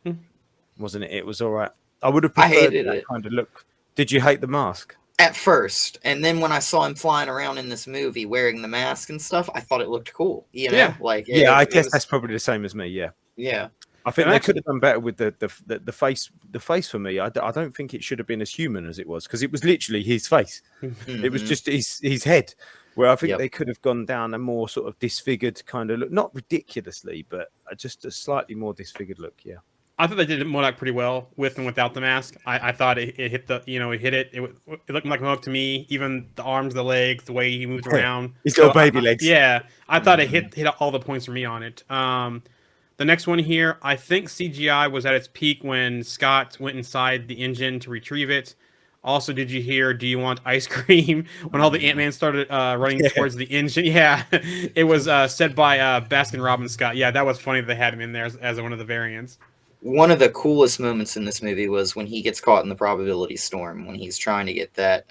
wasn't it? It was all right. I would have I preferred hated that it kind of look. Did you hate the mask? at first, and then when I saw him flying around in this movie wearing the mask and stuff, I thought it looked cool. You know, Yeah. like Yeah, I it guess was- that's probably the same as me. Yeah. yeah. I think And they could have done better with the face. The face for me, I don't think it should have been as human as it was because it was literally his face. It was Mhm. just his head. Where I think Yep. they could have gone down a more sort of disfigured kind of look, not ridiculously, but just a slightly more disfigured look. Yeah, I thought they did MODOK pretty well with and without the mask. I thought it hit the, you know, it hit it. It looked like MODOK to me. Even the arms, the legs, the way he moved around. He's got So baby legs. Yeah, I thought it hit all the points for me on it. The next one here, I think CGI was at its peak when Scott went inside the engine to retrieve it. Also, did you hear, do you want ice cream? When all the Ant-Man started running Yeah. towards the engine. Yeah, it was said by Baskin Robbins Scott. Yeah, that was funny that they had him in there as one of the variants. One of the coolest moments in this movie was when he gets caught in the probability storm when he's trying to get that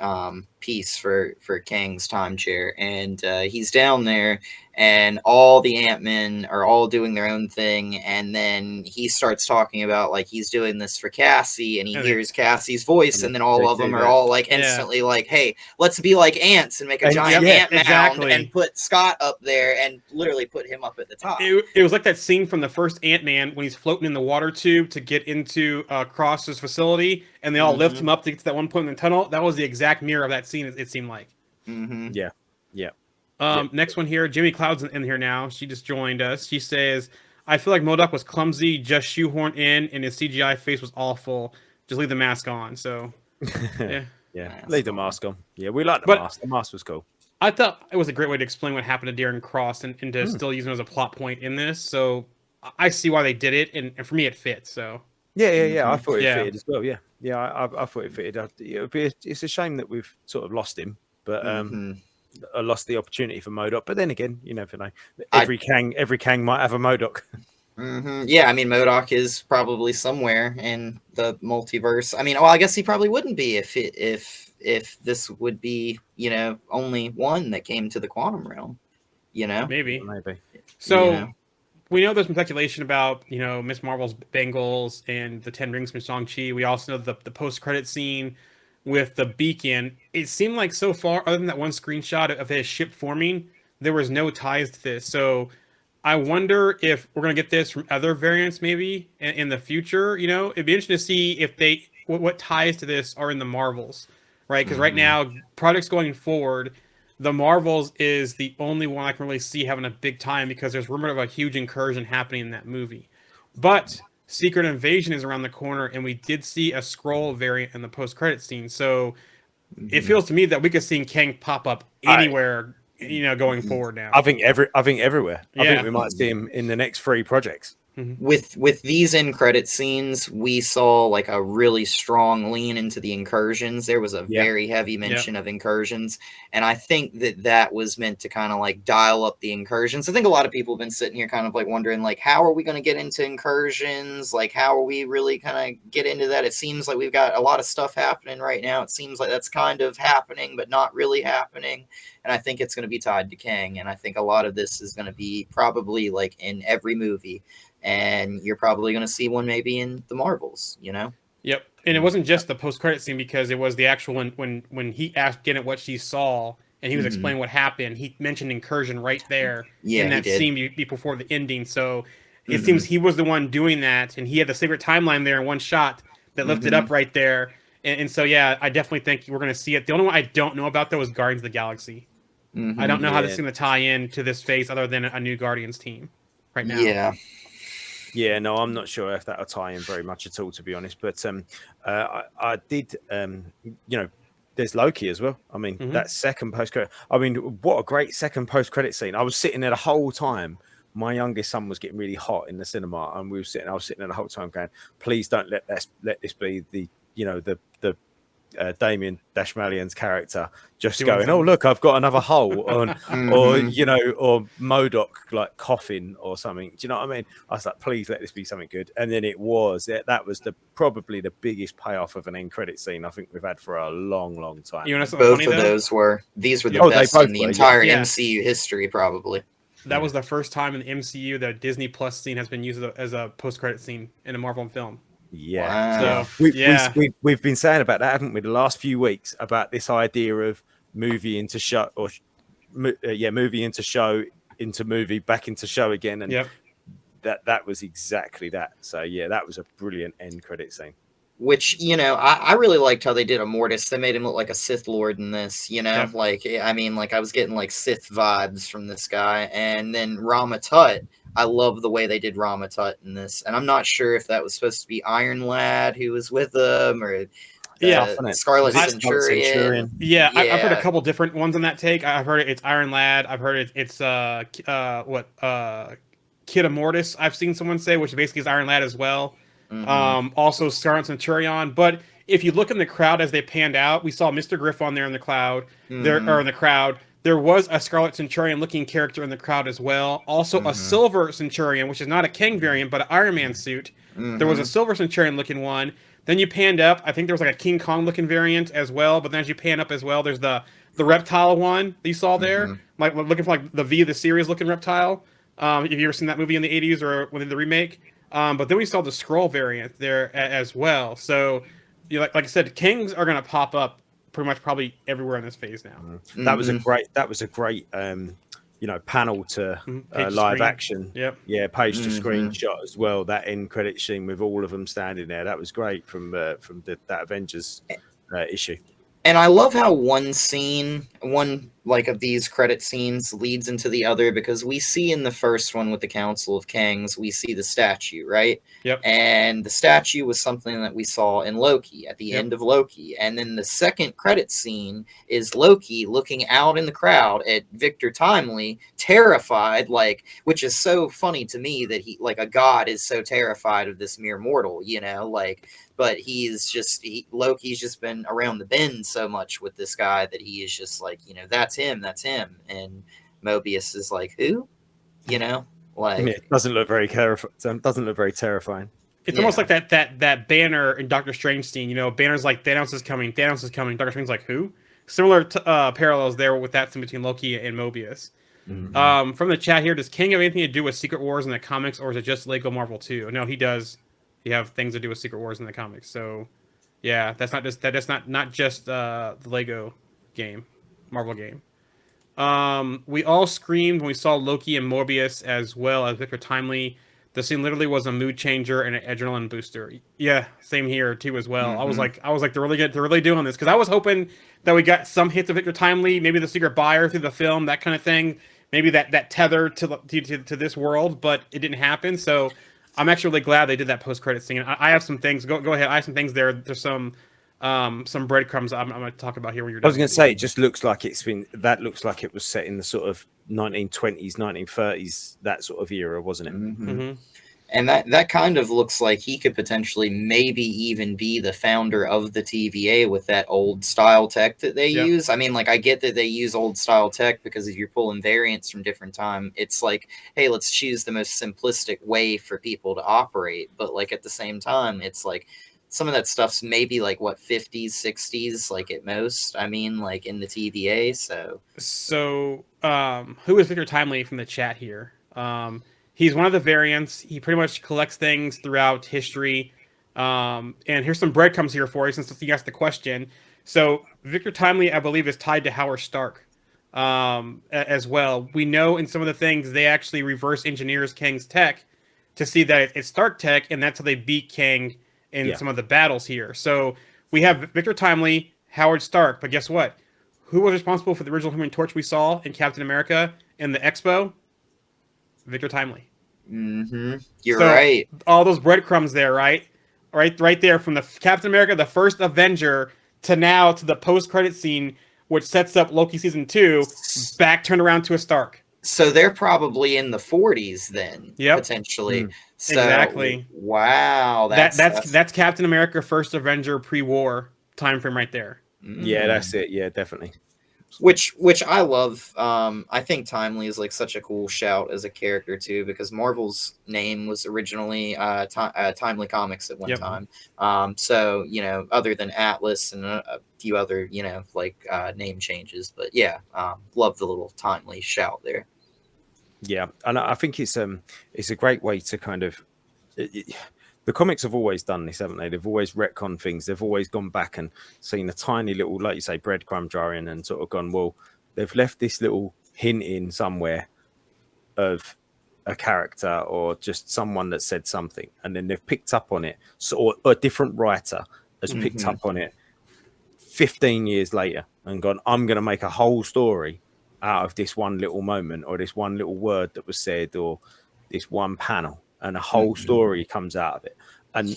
piece for Kang's time chair, and he's down there, and all the Ant-Men are all doing their own thing, and then he starts talking about like he's doing this for Cassie, and he And hears Cassie's voice, and then all they of do them are that. all like Yeah. instantly like, "Hey, let's be like ants and make a And- giant yeah, ant mound exactly. and put Scott up there and literally put him up at the top." It was like that scene from the first Ant-Man when he's floating in the water tube to get into Cross's facility, and they all lift Mhm. him up to get to that one point in the tunnel. That was the exact mirror of that scene, it seemed like. Mm-hmm. yeah, yeah. Next one here, Jimmy Cloud's in here now. She just joined us. She says, I feel like MODOK was clumsy, just shoehorned in, and his CGI face was awful. Just leave the mask on. So, yeah. Yeah, Mask leave the on. mask on. Yeah, we like the But- mask. The mask was cool. I thought it was a great way to explain what happened to Darren Cross and to still use him as a plot point in this. So, I see why they did it, and for me, it fits. So, Yeah. I thought it Yeah. fitted as well. Yeah, I thought it fitted. It's a shame that we've sort of lost him, but Mhm. I lost the opportunity for MODOK. But then again, you never know. I- Every Kang might have a MODOK. Mm-hmm. Yeah, I mean, MODOK is probably somewhere in the multiverse. I mean, well, I guess he probably wouldn't be if this would be, you know, only one that came to the quantum realm. You know, maybe. Maybe. So, Yeah. we know there's some speculation about, you know, Miss Marvel's Bengals and the 10 Rings from Shang-Chi. We also know the post-credit scene with the beacon. It seemed like so far, other than that one screenshot of his ship forming, there was no ties to this. So I wonder if we're going to get this from other variants maybe in the future. You know, it'd be interesting to see if what ties to this are in the Marvels, right? Because right now, projects going forward, the Marvels is the only one I can really see having a big time because there's rumor of a huge incursion happening in that movie. But Secret Invasion is around the corner, and we did see a Skrull variant in the post-credit scene. So it feels to me that we could see Kang pop up anywhere, you know, going forward now. I think everywhere. I Yeah. think we might see him in the next 3 projects. With these end credit scenes, we saw like a really strong lean into the incursions. There was a Yeah. very heavy mention of incursions, and I think that was meant to kind of like dial up the incursions. I think a lot of people have been sitting here kind of like wondering like, how are we going to get into incursions? Like, how are we really kind of get into that? It seems like we've got a lot of stuff happening right now. It seems like that's kind of happening, but not really happening. And I think it's going to be tied to Kang, and I think a lot of this is going to be probably like in every movie. And you're probably going to see one maybe in the Marvels, you know? Yep. And it wasn't just the post-credit scene because it was the actual when he asked Janet what she saw and he was explaining what happened. He mentioned incursion right there Yeah, in he that did. scene before the ending. So it seems he was the one doing that, and he had the secret timeline there in one shot that lifted up right there. And so yeah, I definitely think we're going to see it. The only one I don't know about though is Guardians of the Galaxy. I don't know how this is going to tie in to this phase other than a new Guardians team right now. Yeah. Yeah, no, I'm not sure if that'll tie in very much at all, to be honest. But I did, you know, there's Loki as well. I mean, that second post credit. I mean, what a great second post credit scene. I was sitting there the whole time. My youngest son was getting really hot in the cinema, and I was sitting there the whole time going, "Please don't let this be the Damien Dashmalian's character just going, something. Oh look, I've got another hole on, or or MODOK like coughing or something. Do you know what I mean? I was like, please let this be something good, and then it was. That was probably the biggest payoff of an end credit scene I think we've had for a long time. You know, both of those were the best in the entire MCU history, probably. That was the first time in the MCU that Disney Plus scene has been used as a post credit scene in a Marvel film. Yeah, wow. We've been saying about that, haven't we, the last few weeks, about this idea of movie into show, or movie into show, into movie, back into show again, and that was exactly that. So that was a brilliant end credit scene. Which, I really liked how they did Immortus. They made him look like a Sith Lord in this, like, I mean, like, I was getting like Sith vibes from this guy. And then Rama Tut, I love the way they did Rama Tut in this. And I'm not sure if that was supposed to be Iron Lad who was with him, or Scarlet Centurion. I've heard a couple different ones on that take. I've heard it's Iron Lad. I've heard it's Kid Immortus, I've seen someone say, which basically is Iron Lad as well. Also Scarlet Centurion. But if you look in the crowd as they panned out, we saw Mr. Griff on there in the crowd. There was a Scarlet Centurion looking character in the crowd as well. Also a Silver Centurion, which is not a Kang variant, but an Iron Man suit. There was a Silver Centurion looking one. Then you panned up. I think there was like a King Kong looking variant as well. But then as you pan up as well, there's the reptile one that you saw there, like looking for like the V of the series looking reptile. Have you ever seen that movie in the 80s or within the remake? But then we saw the Skrull variant there as well. So, like I said, Kangs are going to pop up pretty much probably everywhere in this phase now. That was a great panel to live action. Page to screen shot as well. That end credit scene with all of them standing there. That was great from that Avengers issue. And I love how one of these credit scenes leads into the other, because we see in the first one with the Council of Kangs, we see the statue, right? Yep. And the statue was something that we saw in Loki at the end of Loki. And then the second credit scene is Loki looking out in the crowd at Victor Timely, terrified, which is so funny to me that he, like, a god is so terrified of this mere mortal, but Loki's just been around the bend so much with this guy that he is just like, that's him. And Mobius is like, who? It doesn't look very terrifying. It's almost like that Banner in Doctor Strange scene. Banner's like, Thanos is coming. Doctor Strange's like, who? Similar parallels there with that scene between Loki and Mobius. From the chat here, does Kang have anything to do with Secret Wars in the comics, or is it just Lego Marvel 2? No, he does. You have things to do with Secret Wars in the comics. So, yeah, that's not just the Lego game, Marvel game. We all screamed when we saw Loki and Morbius as well as Victor Timely. The scene literally was a mood changer and an adrenaline booster. Yeah, same here too as well. I was like, they're really doing this, because I was hoping that we got some hits of Victor Timely, maybe the secret buyer through the film, that kind of thing. Maybe that tether to this world, but it didn't happen. So I'm actually really glad they did that post-credit scene. I have some things. Go ahead. I have some things there. There's some breadcrumbs I'm going to talk about here when you're done. I was going to say, it just looks like looks like it was set in the sort of 1920s, 1930s, that sort of era, wasn't it? And that kind of looks like he could potentially maybe even be the founder of the TVA with that old style tech that they use. I mean, I get that they use old style tech because if you're pulling variants from different time, it's like, hey, let's choose the most simplistic way for people to operate. But at the same time, it's like some of that stuff's maybe 50s, 60s, at most. I mean, in the TVA. So who is Victor Timely from the chat here? He's one of the variants. He pretty much collects things throughout history. And here's some breadcrumbs here for you, since you asked the question. So Victor Timely, I believe, is tied to Howard Stark as well. We know in some of the things they actually reverse engineers Kang's tech to see that it's Stark tech, and that's how they beat Kang in some of the battles here. So we have Victor Timely, Howard Stark, but guess what? Who was responsible for the original Human Torch we saw in Captain America in the Expo? Victor Timely. You're right. All those breadcrumbs there, right there from the Captain America, the first Avenger, to now to the post-credit scene, which sets up Loki season 2, back turned around to a Stark. So they're probably in the 40s then, Yep. potentially. So, Exactly. Wow, That's Captain America: First Avenger pre-war time frame right there. Yeah, that's it. Yeah, definitely. Which I love. I think Timely is like such a cool shout as a character too, because Marvel's name was originally Timely Comics at one time. So other than Atlas and a few other like name changes, but yeah, love the little Timely shout there. Yeah, and I think it's a great way to kind of. The comics have always done this, haven't they? They've always retconned things. They've always gone back and seen a tiny little, like you say, breadcrumb jar in and sort of gone, well, they've left this little hint in somewhere of a character or just someone that said something. And then they've picked up on it. So, or a different writer has picked up on it 15 years later and gone, I'm going to make a whole story out of this one little moment or this one little word that was said or this one panel. And a whole story comes out of it.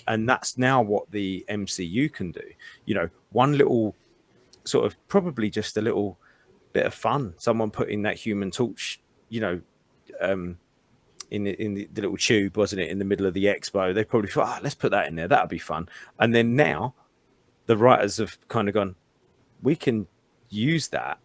And that's now what the MCU can do. One little sort of probably just a little bit of fun. Someone putting that Human Torch, in the little tube, wasn't it, in the middle of the expo? They probably thought, let's put that in there. That'll be fun. And then now the writers have kind of gone, we can use that.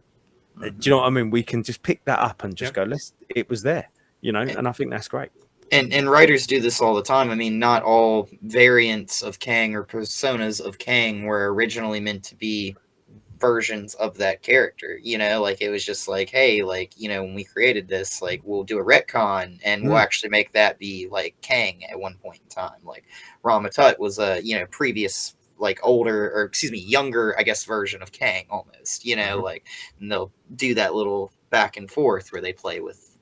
Do you know what I mean? We can just pick that up and just go, it was there, and I think that's great. And writers do this all the time. I mean, not all variants of Kang or personas of Kang were originally meant to be versions of that character. Like it was just like, hey, like, when we created this, like we'll do a retcon and we'll actually make that be like Kang at one point in time. Like Ramatut was a, previous like older or younger, I guess, version of Kang almost, like, and they'll do that little back and forth where they play with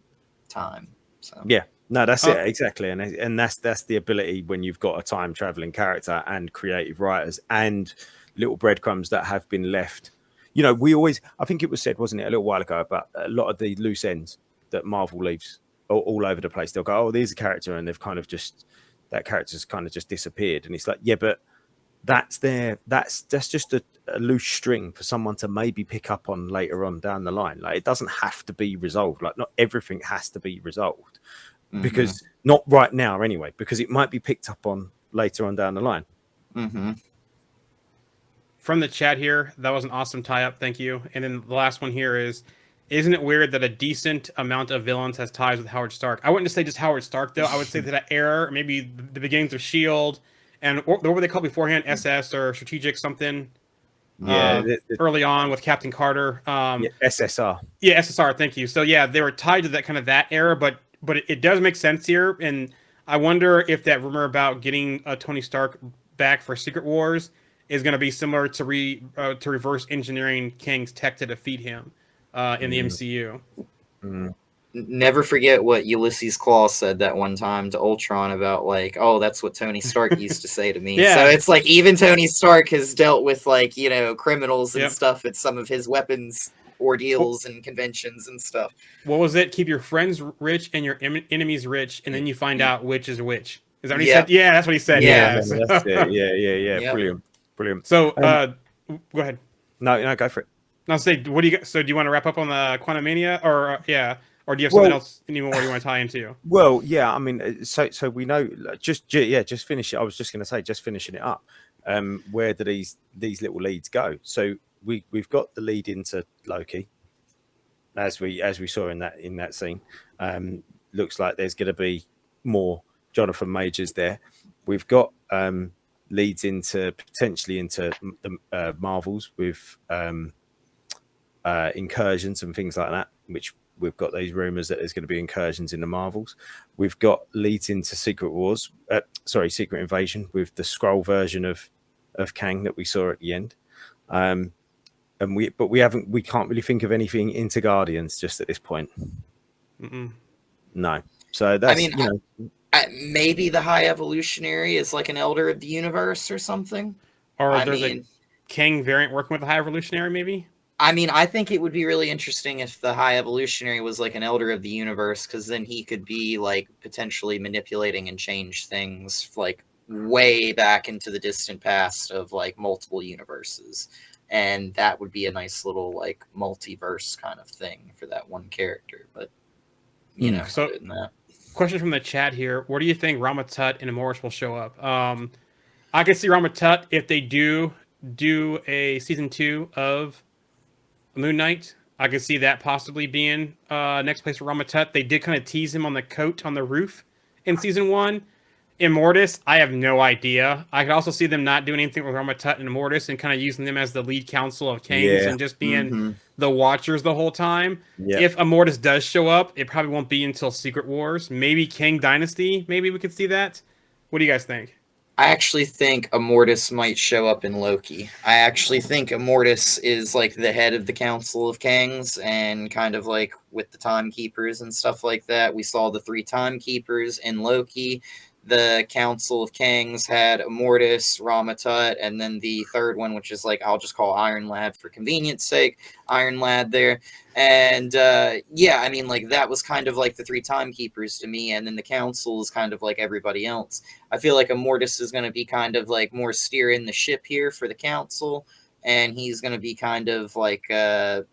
time. So yeah. No, that's it exactly, and that's the ability when you've got a time traveling character and creative writers and little breadcrumbs that have been left. We always, I think it was said, wasn't it, a little while ago, about a lot of the loose ends that Marvel leaves all over the place. They'll go, oh, there's a character, and they've kind of just that character's kind of just disappeared, and it's like, yeah, but that's just a loose string for someone to maybe pick up on later on down the line. Like it doesn't have to be resolved. Like not everything has to be resolved. Because not right now anyway, because it might be picked up on later on down the line. From the chat here, that was an awesome tie-up. Thank you. And then the last one here is, isn't it weird that a decent amount of villains has ties with Howard Stark? I wouldn't just say just Howard Stark, though. I would say that era, maybe the beginnings of S.H.I.E.L.D. and what were they called beforehand? SS or Strategic something? Yeah. Early on with Captain Carter. SSR. Yeah, SSR. Thank you. So, yeah, they were tied to that kind of that era, but it does make sense here, and I wonder if that rumor about getting Tony Stark back for Secret Wars is going to be similar to reverse engineering Kang's tech to defeat him in the MCU. Never forget what Ulysses Klaue said that one time to Ultron about like, oh, that's what Tony Stark used to say to me. Yeah. So it's like even Tony Stark has dealt with like, criminals and stuff at some of his weapons ordeals and conventions and stuff. What was it? Keep your friends rich and your enemies rich, and then you find out which is which. Is that what he said? Yeah, that's what he said. Yeah. That's it. Yeah. Yep. Brilliant. So, go ahead. No, go for it. Now, say, what do you? So, do you want to wrap up on the Quantumania, or or do you have something else anymore you want to tie into? Well, yeah. I mean, so we know. Just finish it. I was just going to say, just finishing it up. Where do these little leads go? So we've got the lead into Loki, as we saw in that scene. Looks like there's going to be more Jonathan Majors there. We've got leads into potentially into the Marvels with incursions and things like that, which we've got these rumors that there's going to be incursions in the Marvels. We've got leads into Secret Invasion with the Skrull version of Kang that we saw at the end. And we can't really think of anything into Guardians just at this point. No. So that's, maybe the High Evolutionary is like an Elder of the Universe or something. Or there's a Kang variant working with the High Evolutionary, maybe? I mean, I think it would be really interesting if the High Evolutionary was like an Elder of the Universe, because then he could be like potentially manipulating and change things like way back into the distant past of like multiple universes. And that would be a nice little like multiverse kind of thing for that one character. But you know, So, other than that. question from the chat here: where do you think Ramatut and Immortus will show up? I can see Ramatut if they do a season 2 of Moon Knight. I could see that possibly being next place for Ramatut. They did kind of tease him on the coat on the roof in season 1. Immortus, I have no idea. I could also see them not doing anything with Ramatut and Immortus and kind of using them as the lead council of Kangs Yeah. and just being the Watchers the whole time. Yeah. If Immortus does show up, it probably won't be until Secret Wars. Maybe Kang Dynasty. Maybe we could see that. What do you guys think? I actually think Immortus might show up in Loki. I actually think Immortus is like the head of the Council of Kangs and kind of like with the Timekeepers and stuff like that. We saw the 3 Timekeepers in Loki. The Council of Kangs had Immortus, Ramatut, and then the third one, which is like, I'll just call Iron Lad for convenience sake, Iron Lad there. And yeah, I mean, like that was kind of like the 3 Timekeepers to me, and then the Council is kind of like everybody else. I feel like Immortus is going to be kind of like more steering the ship here for the Council, and he's going to be kind of like, I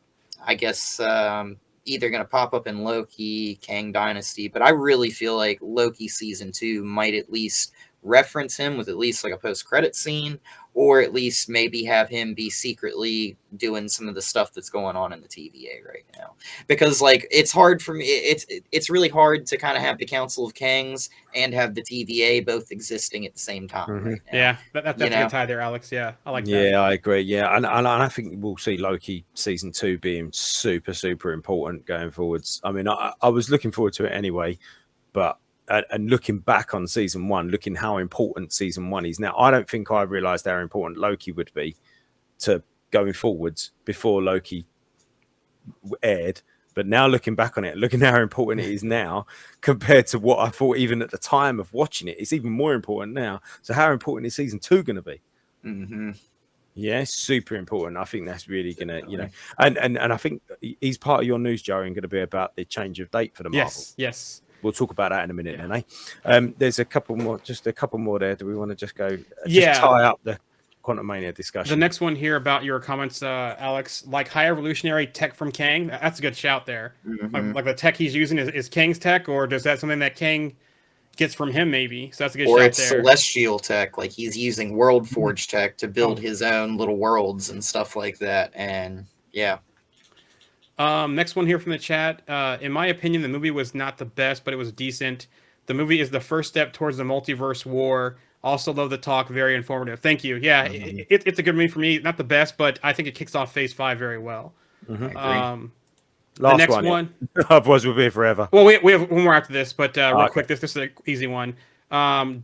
guess, either going to pop up in Loki, Kang Dynasty, but I really feel like Loki season 2 might at least reference him with at least like a post-credit scene, or at least maybe have him be secretly doing some of the stuff that's going on in the TVA right now. Because like it's hard for me, it's really hard to kind of have the Council of Kangs and have the TVA both existing at the same time right now. Yeah, that's a good tie there, Alex. Yeah, I like that. Yeah, I agree. Yeah, and I think we'll see Loki season 2 being super, super important going forwards. I mean, I was looking forward to it anyway, but and looking back on season 1, looking how important season 1 is now, I don't think I realised how important Loki would be to going forwards before Loki aired. But now looking back on it, looking how important it is now compared to what I thought even at the time of watching it, it's even more important now. So how important is season 2 going to be? Yeah, super important. I think that's really gonna, you know, and I think he's part of your news, Joe, and going to be about the change of date for the Marvel. Yes. We'll talk about that in a minute, then, eh? There's a couple more there. Do we want to just go? Tie up the Quantumania discussion. The next one here about your comments, Alex, like high evolutionary tech from Kang. That's a good shout there. Like the tech he's using is Kang's tech, or does that something that Kang gets from him maybe? So that's a good shout there. Or it's celestial tech, like he's using World Forge tech to build his own little worlds and stuff like that. And yeah. Next one here from the chat. In my opinion, the movie was not the best, but it was decent. The movie is the first step towards the multiverse war. Also love the talk. Very informative. Thank you. Yeah, it's a good movie for me. Not the best, but I think it kicks off Phase 5 very well. Last the next one. Otherwise, we'll be here forever. Well, we have one more after this, but real quick, this is an easy one.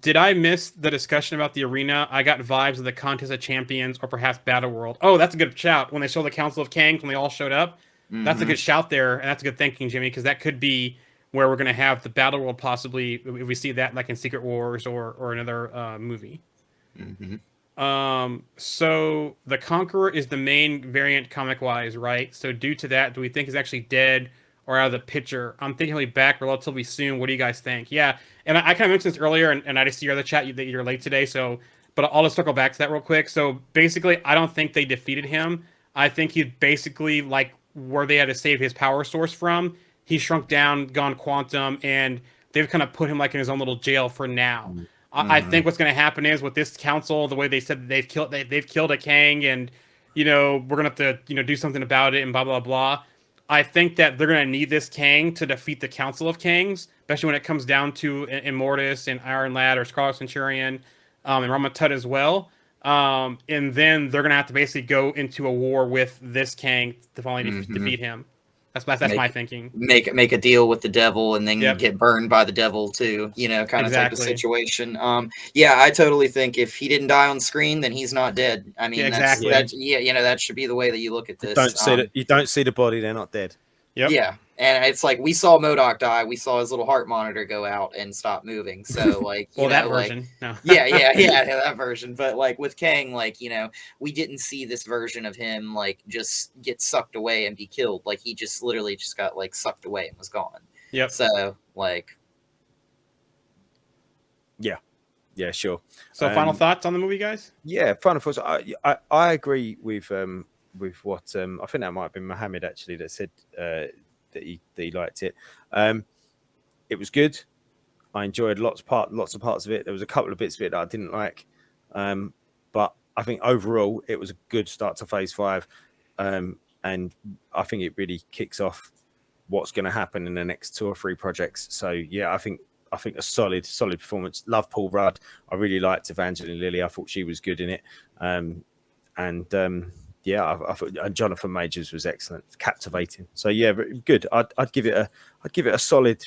Did I miss the discussion about the arena? I got vibes of the Contest of Champions or perhaps Battle World. Oh, that's a good shout. When they show the Council of Kangs, when they all showed up, that's a good shout there, and that's a good thinking, Jimmy, because that could be where we're going to have the Battle World possibly, if we see that like in Secret Wars or another movie. So the Conqueror is the main variant comic-wise, right? So due to that, do we think he's actually dead or out of the picture? I'm thinking he'll be back relatively soon. What do you guys think? Yeah, and I kind of mentioned this earlier, and I just see your other chat that you're late today, so but I'll just circle back to that real quick. So basically, I don't think they defeated him. I think he's basically like where they had to save his power source from. He shrunk down, gone quantum, and they've kind of put him like in his own little jail for now. I think what's going to happen is with this council, the way they said that they've killed a Kang, and we're going to have to do something about it, and blah blah blah. I think that they're going to need this Kang to defeat the Council of Kangs, especially when it comes down to Immortus and Iron Lad or Scarlet Centurion, and Ramatut as well. And then they're going to have to basically go into a war with this Kang to finally defeat him. That's my thinking. Make a deal with the devil and then get burned by the devil too. Kind of type of situation. Yeah, I totally think if he didn't die on screen, then he's not dead. I mean, that should be the way that you look at this. You don't see the body; they're not dead. Yep. Yeah, and it's like we saw MODOK die. We saw his little heart monitor go out and stop moving. So like, that version. No. that version. But like with Kang, like we didn't see this version of him like just get sucked away and be killed. Like he just literally just got like sucked away and was gone. Yep. So like, yeah. Yeah, sure. So, final thoughts on the movie, guys? Yeah, final thoughts. I agree with what I think that might have been Mohammed actually that said that he liked it. It was good. I enjoyed lots of parts of it. There was a couple of bits of it that I didn't like, but I think overall it was a good start to Phase 5, and I think it really kicks off what's going to happen in the next 2 or 3 projects. So yeah, I think a solid performance. Love Paul Rudd. I really liked Evangeline Lilly. I thought she was good in it, yeah, I thought Jonathan Majors was excellent, captivating. So yeah, good. I'd give it a solid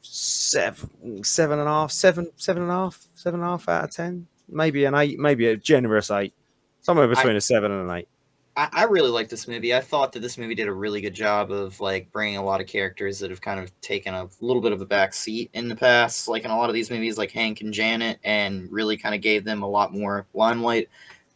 7.5 out of 10, maybe an 8, maybe a generous 8, somewhere between a 7 and an 8. I really like this movie. I thought that this movie did a really good job of like bringing a lot of characters that have kind of taken a little bit of a back seat in the past, like in a lot of these movies, like Hank and Janet, and really kind of gave them a lot more limelight.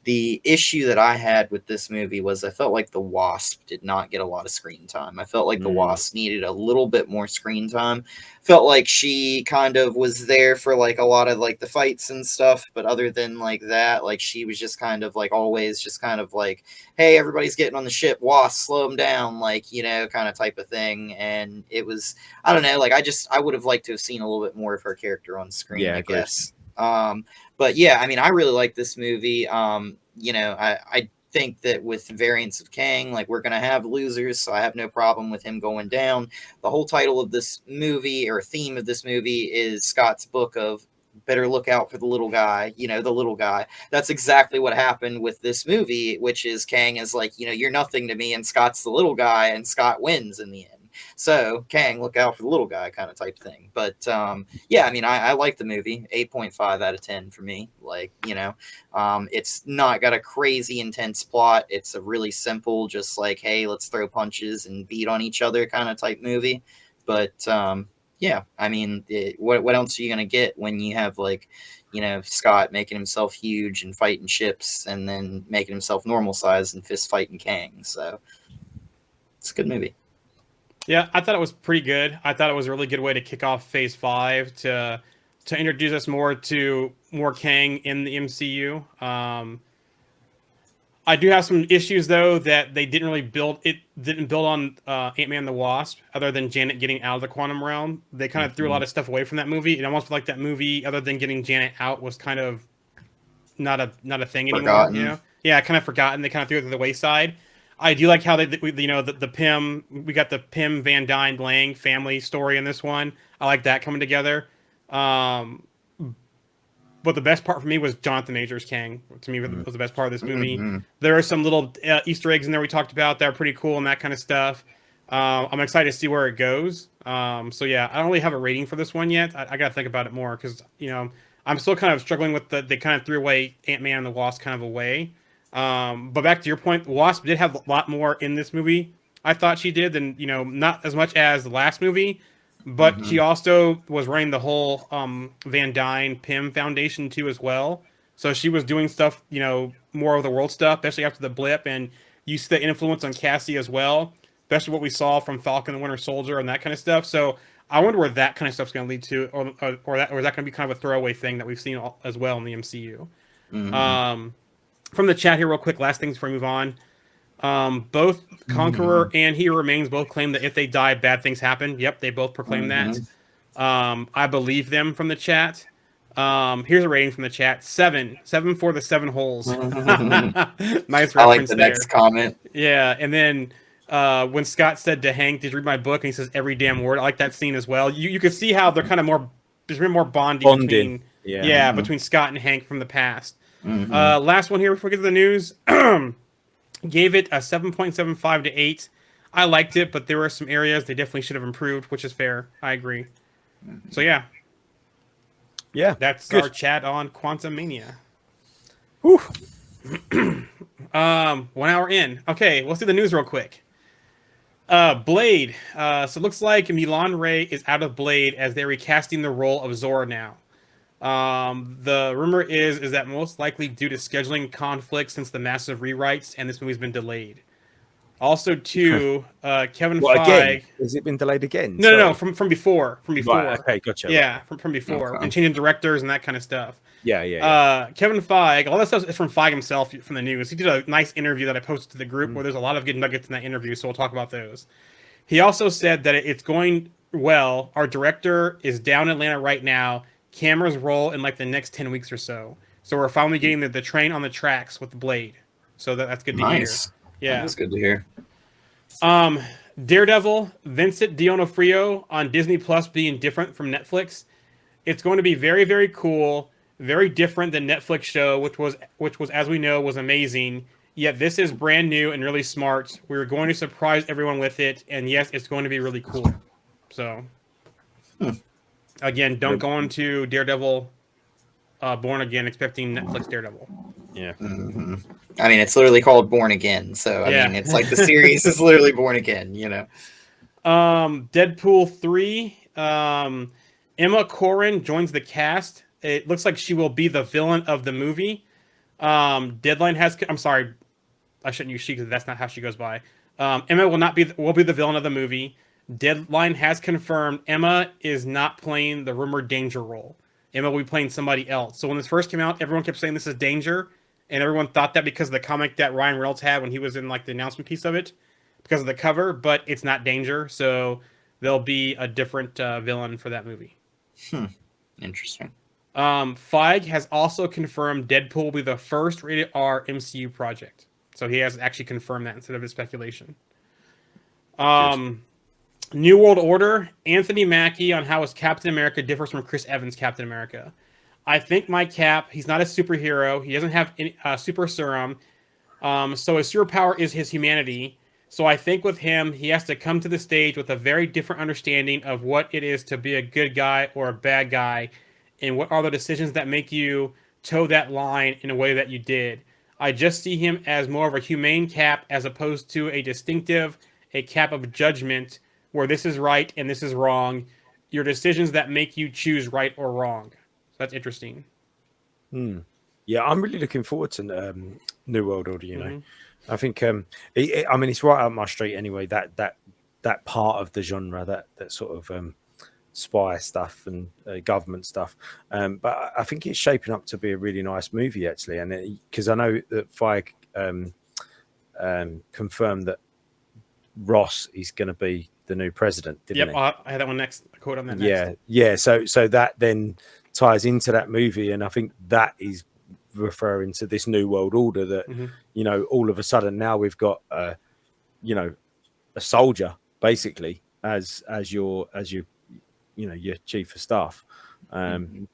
The issue that I had with this movie was I felt like the Wasp did not get a lot of screen time. I felt like the Wasp needed a little bit more screen time. Felt like she kind of was there for like a lot of like the fights and stuff, but other than like that, like she was just kind of like always just kind of like, hey, everybody's getting on the ship, Wasp, slow them down, like, you know, kind of type of thing. And it was, I don't know, like I would have liked to have seen a little bit more of her character on screen, I guess. But yeah, I mean, I really like this movie. You know, I think that with variants of Kang, like we're going to have losers, so I have no problem with him going down. The whole title of this movie or theme of this movie is Scott's book of better look out for the little guy, you know, the little guy. That's exactly what happened with this movie, which is Kang is like, you know, you're nothing to me, and Scott's the little guy, and Scott wins in the end. So Kang, look out for the little guy kind of type thing. But yeah, I mean, I like the movie. 8.5 out of 10 for me. Like, you know, it's not got a crazy intense plot. It's a really simple, just like, hey, let's throw punches and beat on each other kind of type movie. But yeah, I mean, what else are you gonna get when you have like, you know, Scott making himself huge and fighting ships, and then making himself normal size and fist fighting Kang? So it's a good movie. Yeah, I thought it was pretty good. I thought it was a really good way to kick off Phase 5 to introduce us more to more Kang in the MCU. I do have some issues though that they didn't really build. It didn't build on Ant-Man and the Wasp, other than Janet getting out of the quantum realm. They kind of threw a lot of stuff away from that movie. It almost like that movie, other than getting Janet out, was kind of not a thing anymore. Forgotten. You know? Yeah, kind of forgotten. They kind of threw it to the wayside. I do like how they, you know, the Pym. We got the Pym Van Dyne Lang family story in this one. I like that coming together. But the best part for me was Jonathan Majors Kang. To me, was the best part of this movie. There are some little Easter eggs in there we talked about that are pretty cool and that kind of stuff. I'm excited to see where it goes. So yeah, I don't really have a rating for this one yet. I got to think about it more because, you know, I'm still kind of struggling with they kind of threw away Ant-Man and the Wasp kind of away. But back to your point, Wasp did have a lot more in this movie. I thought she did, than, you know, not as much as the last movie, but she also was running the whole Van Dyne Pym Foundation too as well. So she was doing stuff, you know, more of the world stuff, especially after the blip, and you see the influence on Cassie as well, especially what we saw from Falcon and Winter Soldier and that kind of stuff. So I wonder where that kind of stuff's going to lead to, or is that going to be kind of a throwaway thing that we've seen as well in the MCU. From the chat here real quick, last things before we move on. Both Conqueror and He Remains both claim that if they die, bad things happen. Yep, they both proclaim that. I believe them from the chat. Here's a rating from the chat. 7 for the 7 holes. Nice reference. I like the there. next comment. Yeah, and then when Scott said to Hank, did you read my book? And he says every damn word. I like that scene as well. You can see how they're kind of more, there's been more bonding between, between Scott and Hank from the past. Last one here before we get to the news. Gave it a 7.75 to 8. I liked it, but there were some areas they definitely should have improved, which is fair. I agree. So yeah, that's good. Our chat on Quantumania. Whew. 1 hour in. Okay, let's do the news real quick. Blade. So it looks like Milan Ray is out of Blade as they're recasting the role of Zora now. The rumor is that most likely due to scheduling conflicts since the massive rewrites, and this movie's been delayed. Also, two, Kevin What Feige. again? Has it been delayed again? No, Sorry. from before. Right, okay, gotcha. Yeah, Right. from before, Okay. and changing directors and that kind of stuff. Yeah. Kevin Feige, all that stuff is from Feige himself from the news. He did a nice interview that I posted to the group where there's a lot of good nuggets in that interview, so we'll talk about those. He also said that it's going well. Our director is down in Atlanta right now. Cameras roll in like the next 10 weeks or so. So we're finally getting the train on the tracks with the Blade. So that's good to Nice. hear. Yeah. That's good to hear. Daredevil, Vincent D'Onofrio on Disney Plus being different from Netflix. It's going to be very, very cool, very different than Netflix show, which was as we know was amazing. Yet this is brand new and really smart. We're going to surprise everyone with it, and yes, it's going to be really cool. So, again, don't go into Daredevil, Born Again expecting Netflix Daredevil. Yeah. Mm-hmm. I mean, it's literally called Born Again, so I mean, it's like the series is literally Born Again, you know. Deadpool 3. Emma Corrin joins the cast. It looks like she will be the villain of the movie. Deadline has. I'm sorry, I shouldn't use she because that's not how she goes by. Emma will be the villain of the movie. Deadline has confirmed Emma is not playing the rumored Danger role. Emma will be playing somebody else. So when this first came out, everyone kept saying this is Danger, and everyone thought that because of the comic that Ryan Reynolds had when he was in like the announcement piece of it, because of the cover. But it's not Danger, so there'll be a different villain for that movie. Interesting. Feige has also confirmed Deadpool will be the first rated R MCU project. So he has actually confirmed that instead of his speculation. New World Order, Anthony Mackie on how his Captain America differs from Chris Evans' Captain America. I think my Cap, he's not a superhero. He doesn't have any super serum. So his superpower is his humanity. So I think with him, he has to come to the stage with a very different understanding of what it is to be a good guy or a bad guy, and what are the decisions that make you toe that line in a way that you did. I just see him as more of a humane Cap as opposed to a Cap of judgment where this is right and this is wrong. Your decisions that make you choose right or wrong. So that's interesting. Yeah, I'm really looking forward to New World Order. You know, I think I mean it's right up my street anyway. That part of the genre, that sort of spy stuff and government stuff. But I think it's shaping up to be a really nice movie actually, and because I know that Feige confirmed that Ross is going to be the new president, didn't he? I had that one next. A quote on that next. Yeah. So that then ties into that movie, and I think that is referring to this New World Order that you know, all of a sudden now we've got you know, a soldier basically as your you know, your chief of staff, and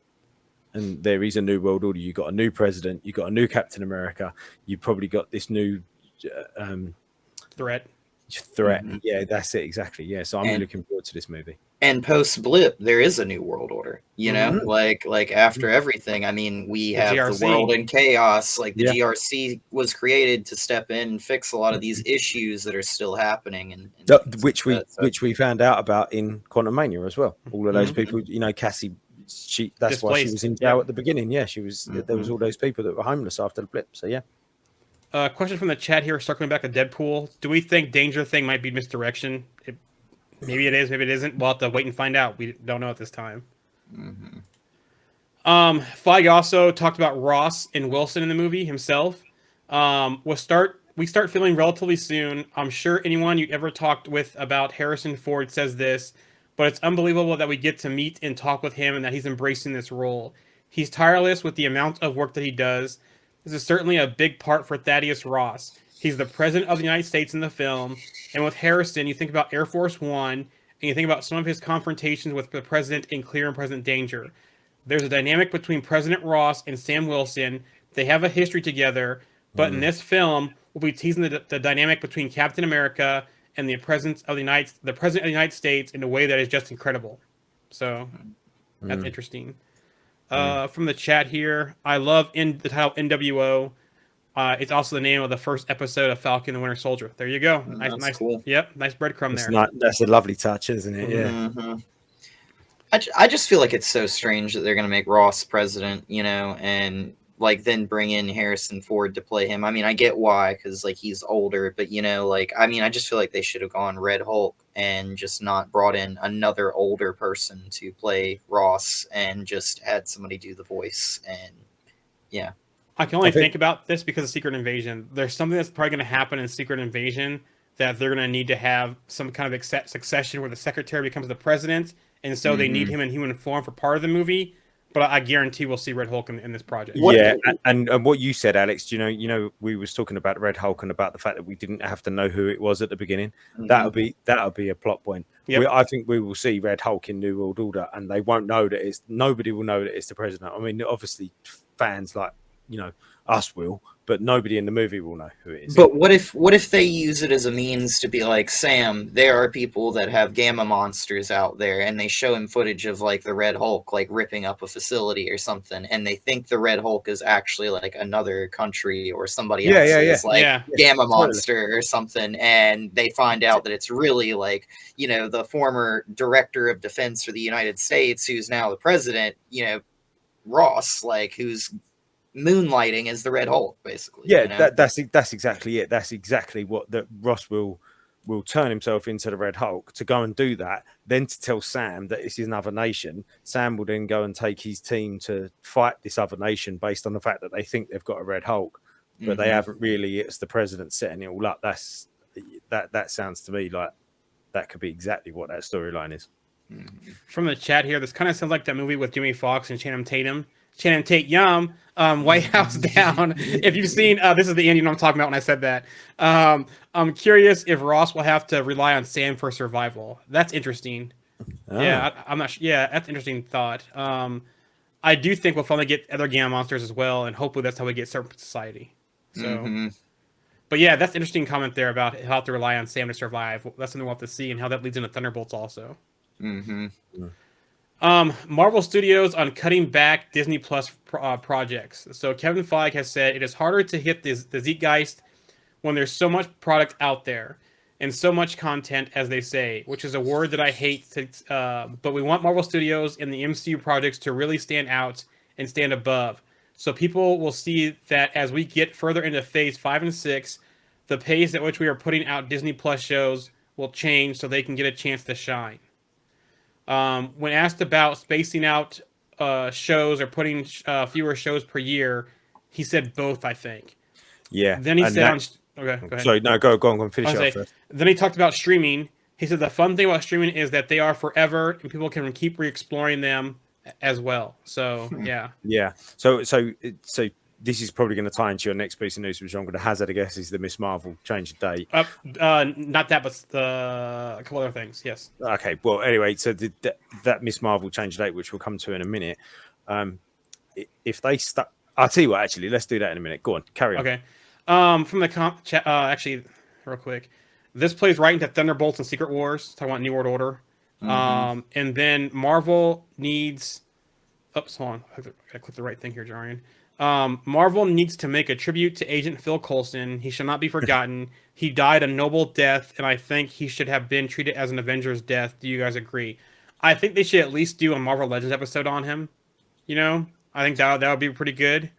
there is a New World Order. You got a new president, you got a new Captain America, you probably got this new threat. Yeah, that's it exactly. Yeah, so I'm really looking forward to this movie. And post Blip, there is a New World Order. You know, like after everything. I mean, we have GRC. the world in chaos. Like the GRC was created to step in and fix a lot of these issues that are still happening, and which we found out about in Quantumania as well. All of those people, you know, Cassie, that's why she was in jail at the beginning. Yeah, she was. There was all those people that were homeless after the blip. So yeah. Question from the chat here, circling back to Deadpool. Do we think Danger Thing might be misdirection? Maybe it is, maybe it isn't. We'll have to wait and find out. We don't know at this time. Feige also talked about Ross and Wilson in the movie himself. We start filming relatively soon. I'm sure anyone you ever talked with about Harrison Ford says this, but it's unbelievable that we get to meet and talk with him and that he's embracing this role. He's tireless with the amount of work that he does. This is certainly a big part for Thaddeus Ross. He's the president of the United States in the film. And with Harrison, you think about Air Force One, and you think about some of his confrontations with the president in Clear and Present Danger. There's a dynamic between President Ross and Sam Wilson. They have a history together. But in this film, we'll be teasing the dynamic between Captain America and the president of the United States in a way that is just incredible. So that's interesting. From the chat here, I love the title NWO. It's also the name of the first episode of Falcon and the Winter Soldier. There you go. Nice, cool. Yep, nice breadcrumb there. That's a lovely touch, isn't it? Yeah. I just feel like it's so strange that they're going to make Ross president, you know, and like then bring in Harrison Ford to play him. I mean, I get why, because like he's older, but you know, like I mean, I just feel like they should have gone Red Hulk and just not brought in another older person to play Ross and just had somebody do the voice. And yeah, I can only think about this because of Secret Invasion. There's something that's probably going to happen in Secret Invasion that they're going to need to have some kind of succession where the secretary becomes the president, and so they need him in human form for part of the movie. But I guarantee we'll see Red Hulk in this project. Yeah, and what you said, Alex, you know, we was talking about Red Hulk and about the fact that we didn't have to know who it was at the beginning. That'll be a plot point. Yep. I think we will see Red Hulk in New World Order, and they won't know that nobody will know that it's the president. I mean, obviously, fans like us will, but nobody in the movie will know who it is. But what if they use it as a means to be like, Sam, there are people that have gamma monsters out there, and they show him footage of like the Red Hulk like ripping up a facility or something, and they think the Red Hulk is actually like another country or somebody else's like gamma monster or something, and they find out that it's really like, the former director of defense for the United States, who's now the president, Ross, like, who's moonlighting as the Red Hulk, basically. Yeah, that's exactly it. That's exactly what Ross will turn himself into the Red Hulk to go and do that. Then to tell Sam that it's another nation. Sam will then go and take his team to fight this other nation based on the fact that they think they've got a Red Hulk, but they haven't really. It's the president setting it all up. That sounds to me like that could be exactly what that storyline is. From the chat here, this kind of sounds like that movie with Jimmy Fox and Channing Tatum. Channing Tatum, White House Down. If you've seen, this is the end, I'm talking about when I said that. I'm curious if Ross will have to rely on Sam for survival. That's interesting. Oh. Yeah, I'm not sure. Yeah, that's an interesting thought. I do think we'll finally get other gamma monsters as well, and hopefully that's how we get Serpent Society. So, but yeah, that's an interesting comment there about how to rely on Sam to survive. That's something we'll have to see, and how that leads into Thunderbolts also. Marvel Studios on cutting back Disney Plus projects. So Kevin Feige has said it is harder to hit the zeitgeist when there's so much product out there and so much content, as they say, which is a word that I hate. But we want Marvel Studios and the MCU projects to really stand out and stand above. So people will see that as we get further into Phase 5 and 6, the pace at which we are putting out Disney Plus shows will change so they can get a chance to shine. When asked about spacing out shows or putting fewer shows per year, he said both, I think. Yeah. Then he said, okay, go ahead. Sorry, no, go on, finish off first. Then he talked about streaming. He said the fun thing about streaming is that they are forever and people can keep re-exploring them as well. So, yeah. Yeah. So this is probably going to tie into your next piece of news, which I'm going to hazard a guess is the Miss Marvel change of date. Not that, but a couple other things. Yes. Okay. Well, anyway, so that Miss Marvel change of date, which we'll come to in a minute. If they stuck, I'll tell you what. Actually, let's do that in a minute. Go on, carry on. Okay. From the chat, actually, real quick, this plays right into Thunderbolts and Secret Wars. Talking about New World Order. And then Marvel needs. Oops, hold on. I gotta click the right thing here, Jarian. Marvel needs to make a tribute to Agent Phil Coulson. He shall not be forgotten. He died a noble death, and I think he should have been treated as an Avengers death. Do you guys agree? I think they should at least do a Marvel Legends episode on him. I think that would be pretty good.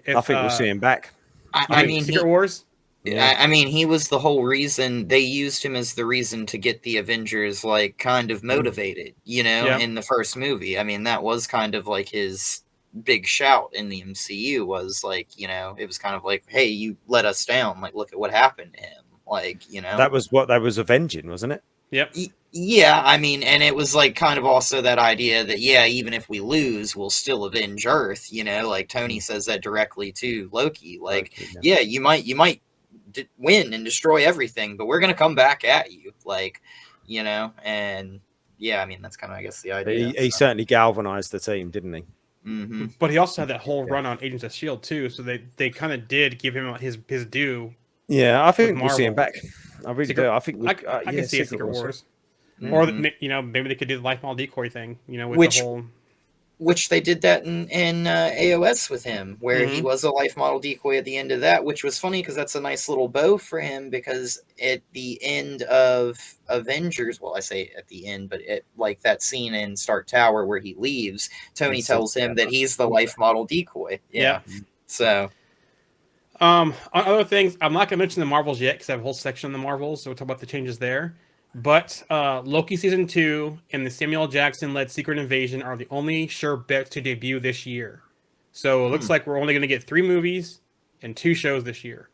I think we'll see him back. I mean, Secret Wars. Yeah. I mean, he was the whole reason. They used him as the reason to get the Avengers like kind of motivated. In the first movie. I mean, that was kind of like his big shout in the MCU was like, it was kind of like, hey, you let us down. Like, look at what happened to him. Like, that was what that was avenging, wasn't it? Yep. Yeah. I mean, and it was like kind of also that idea that, yeah, even if we lose, we'll still avenge Earth. Like Tony says that directly to Loki. Like, yeah, you might win and destroy everything, but we're going to come back at you. Like, and yeah, I mean, that's kind of, I guess, the idea. He certainly galvanized the team, didn't he? But he also had that whole run on Agents of S.H.I.E.L.D. too, so they kind of did give him his due. Yeah, I think we'll see him back. I really do. I think I can see a Secret Wars. Or maybe they could do the lifelong decoy thing, with the whole. which they did that in AOS with him, where he was a life model decoy at the end of that, which was funny because that's a nice little bow for him, because at the end of Avengers, well, I say at the end, but like that scene in Stark Tower where he leaves, Tony tells him that he's the life model decoy. Yeah. So on other things, I'm not gonna mention the Marvels yet because I have a whole section on the Marvels, so we'll talk about the changes there. But Loki season 2 and the Samuel Jackson led Secret Invasion are the only sure bets to debut this year. So it looks like we're only going to get 3 movies and 2 shows this year.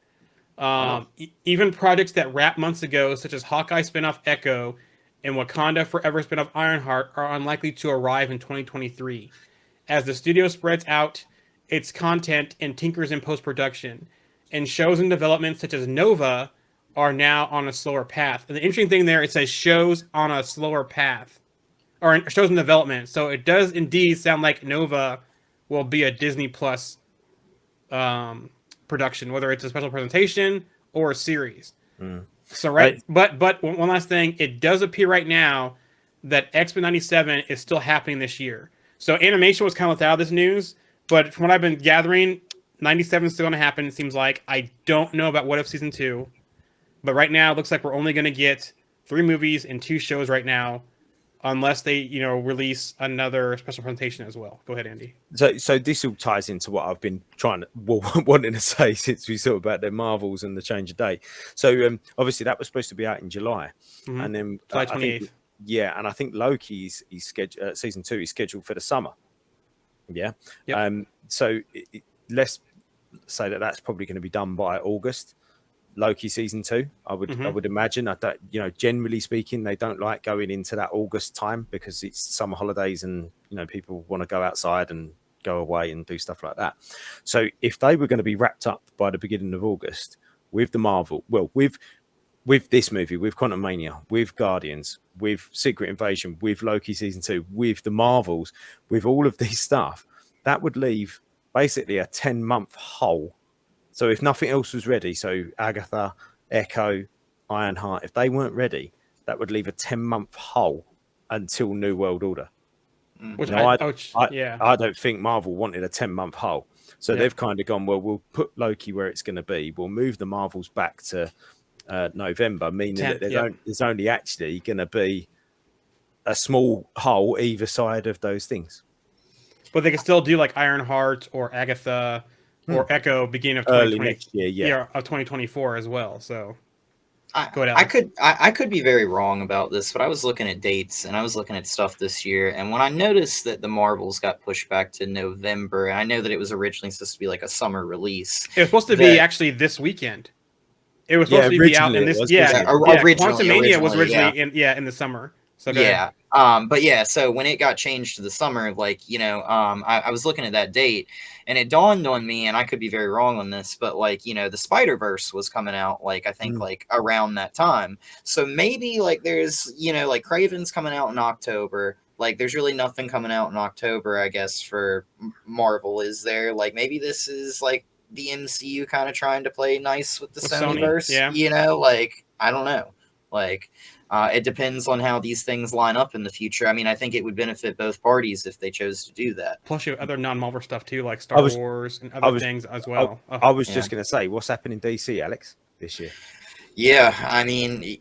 Even projects that wrapped months ago, such as Hawkeye spinoff Echo and Wakanda Forever spinoff Ironheart, are unlikely to arrive in 2023, as the studio spreads out its content and tinkers in post-production. And shows in development such as Nova are now on a slower path. And the interesting thing there, it says shows on a slower path, or shows in development. So it does indeed sound like Nova will be a Disney Plus production, whether it's a special presentation or a series. So but one last thing, it does appear right now that X-Men 97 is still happening this year. So animation was kind of left out of this news, but from what I've been gathering, 97 is still going to happen. It seems like. I don't know about What If season 2. But right now, it looks like we're only going to get 3 movies and 2 shows right now, unless they, release another special presentation as well. Go ahead, Andy. So this all ties into what I've been wanting to say since we talked about the Marvels and the change of date. So obviously that was supposed to be out in July, and then July 28th. And I think Loki's scheduled season 2 is scheduled for the summer. Yeah. Yep. So let's say that that's probably going to be done by August. Loki season 2, I would imagine. I don't, generally speaking, they don't like going into that August time because it's summer holidays and people want to go outside and go away and do stuff like that. So if they were going to be wrapped up by the beginning of August with the Marvel, with this movie, with Quantumania, with Guardians, with Secret Invasion, with Loki season 2, with the Marvels, with all of this stuff, that would leave basically a 10-month hole. So if nothing else was ready, so Agatha, Echo, Ironheart, if they weren't ready, that would leave a 10-month hole until New World Order. Which I don't think Marvel wanted a 10-month hole. So they've kind of gone, well, we'll put Loki where it's going to be. We'll move the Marvels back to November, meaning that there's only actually going to be a small hole either side of those things. But they can still do like Ironheart or Agatha or Echo beginning of 2020, early next year, of 2024 as well. So I could be very wrong about this, but I was looking at dates and I was looking at stuff this year, and when I noticed that the Marvels got pushed back to November, I know that it was originally supposed to be like a summer release. It was supposed to be actually this weekend. It was supposed to be out in this. Quantumania was originally in the summer. So so when it got changed to the summer, I was looking at that date, and it dawned on me, and I could be very wrong on this, but the Spider-Verse was coming out I think around that time. So maybe there's Kraven's coming out in October. There's really nothing coming out in October, I guess, for Marvel, is there? Maybe this is the MCU kind of trying to play nice with the Sonyverse. I don't know. It depends on how these things line up in the future. I mean, I think it would benefit both parties if they chose to do that. Plus, you have other non-Marvel stuff too, like Star Wars and other things as well. I was just going to say, what's happening in DC, Alex, this year? Yeah, I mean,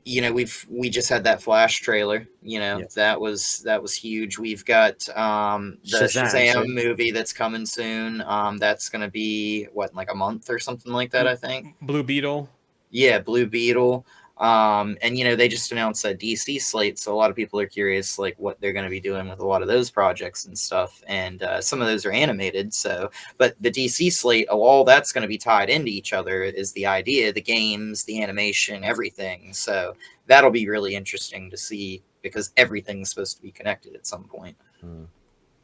we just had that Flash trailer. That was huge. We've got the Shazam movie that's coming soon. That's going to be like a month or something like that, I think. Blue Beetle. Yeah, Blue Beetle. And they just announced that DC slate, so a lot of people are curious what they're going to be doing with a lot of those projects and stuff, and some of those are animated, but the DC slate, all that's going to be tied into each other is the idea, the games, the animation, everything. So that'll be really interesting to see, because everything's supposed to be connected at some point.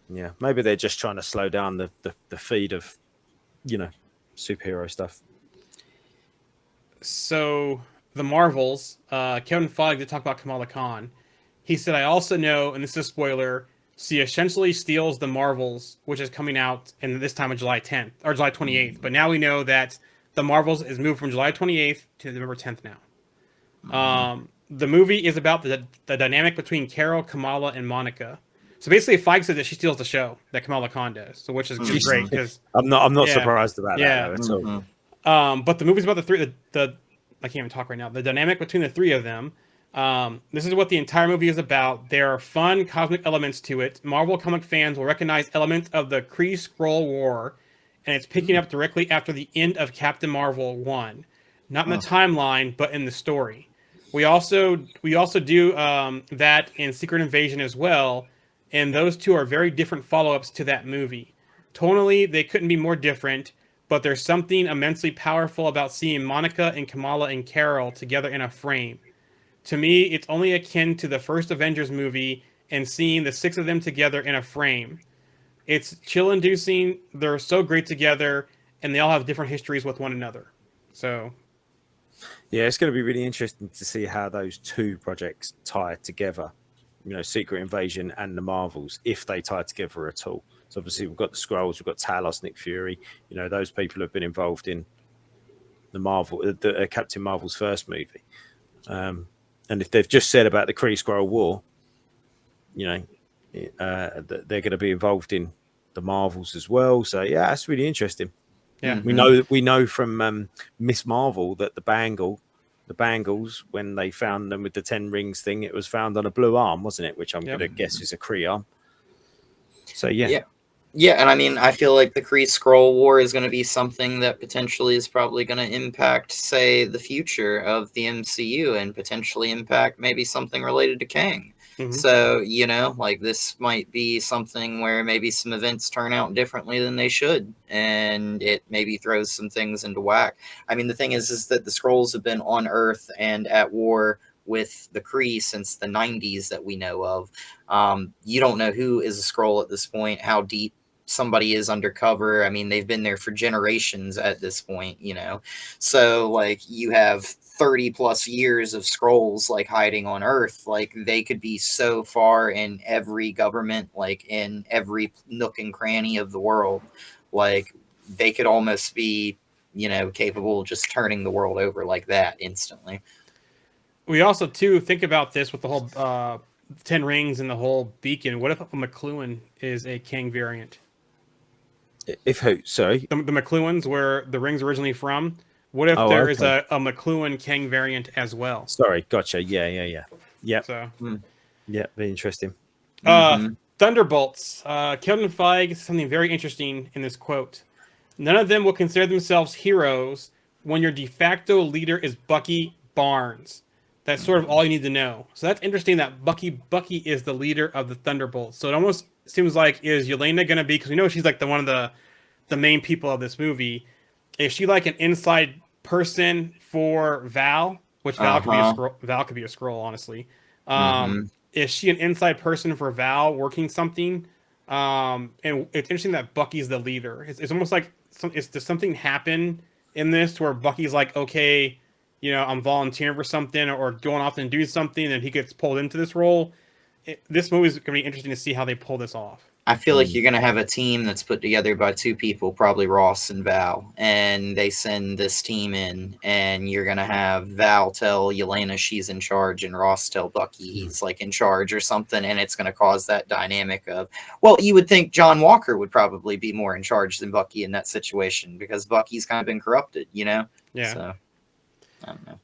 Yeah, maybe they're just trying to slow down the feed of superhero stuff. So the Marvels, Kevin Feige did talk about Kamala Khan. He said, I also know, and this is a spoiler, she essentially steals the Marvels, which is coming out in this time of July 10th, or July 28th. But now we know that the Marvels is moved from July 28th to November 10th now. The movie is about the dynamic between Carol, Kamala, and Monica. So basically, Feige said that she steals the show that Kamala Khan does, so which is great because I'm not Yeah. surprised about Yeah. that though, at all. Mhm. But the movie's about the I can't even talk right now. The dynamic between the three of them. This is what the entire movie is about. There are fun cosmic elements to it. Marvel comic fans will recognize elements of the Kree Skrull War, and it's picking up directly after the end of Captain Marvel 1. Not in the timeline, but in the story. We also do that in Secret Invasion as well, and those two are very different follow-ups to that movie. Tonally, they couldn't be more different, but there's something immensely powerful about seeing Monica and Kamala and Carol together in a frame. To me, it's only akin to the first Avengers movie and seeing the six of them together in a frame. It's chill-inducing. They're so great together, and they all have different histories with one another. So, Yeah, it's going to be really interesting to see how those two projects tie together. You know, Secret Invasion and the Marvels, if they tie together at all. So obviously we've got the Skrulls, we've got Talos, Nick Fury. You know, those people have been involved in the Captain Marvel's first movie. And if they've just said about the Kree Skrull War, you know, they're going to be involved in the Marvels as well. So yeah, that's really interesting. yeah. We know from Miss Marvel that the bangles, when they found them with the 10 rings thing, it was found on a blue arm, wasn't it? Which I'm going to guess is a Kree arm. So Yeah, and I mean, I feel like the Kree Skrull War is going to be something that potentially is probably going to impact, say, the future of the MCU and potentially impact maybe something related to Kang. Mhm. So, you know, like this might be something where maybe some events turn out differently than they should, and it maybe throws some things into whack. I mean, the thing is that the Skrulls have been on Earth and at war with the Kree since the 90s that we know of. You don't know who is a Skrull at this point, how deep somebody is undercover. I mean, they've been there for generations at this point, you know. So like you have 30 plus years of Skrulls like hiding on Earth. Like they could be so far in every government, like in every nook and cranny of the world. Like they could almost be, you know, capable of just turning the world over like that instantly. We also too think about this with the whole 10 rings and the whole beacon. What if a McLuhan is a Kang variant? If who? Sorry. The McLuhans, where the rings originally from. What if there is a McLuhan Kang variant as well? Sorry, gotcha. Yeah. So, yeah, very interesting. Thunderbolts. Kevin Feige says something very interesting in this quote. None of them will consider themselves heroes when your de facto leader is Bucky Barnes. That's sort of all you need to know. So that's interesting that Bucky is the leader of the Thunderbolts. So it almost seems like, is Yelena going to be, because we know she's like one of the main people of this movie. Is she like an inside person for Val? Which Val could be a Skrull. Val could be a Skrull, honestly. Is she an inside person for Val working something? And it's interesting that Bucky's the leader. It's almost like does something happen in this where Bucky's like, okay, you know, I'm volunteering for something or going off and doing something, and he gets pulled into this role. This movie is going to be interesting to see how they pull this off. I feel like you're going to have a team that's put together by two people, probably Ross and Val, and they send this team in, and you're going to have Val tell Yelena she's in charge, and Ross tell Bucky he's like in charge or something, and it's going to cause that dynamic of, well, you would think John Walker would probably be more in charge than Bucky in that situation because Bucky's kind of been corrupted, you know? Yeah. So, I don't know.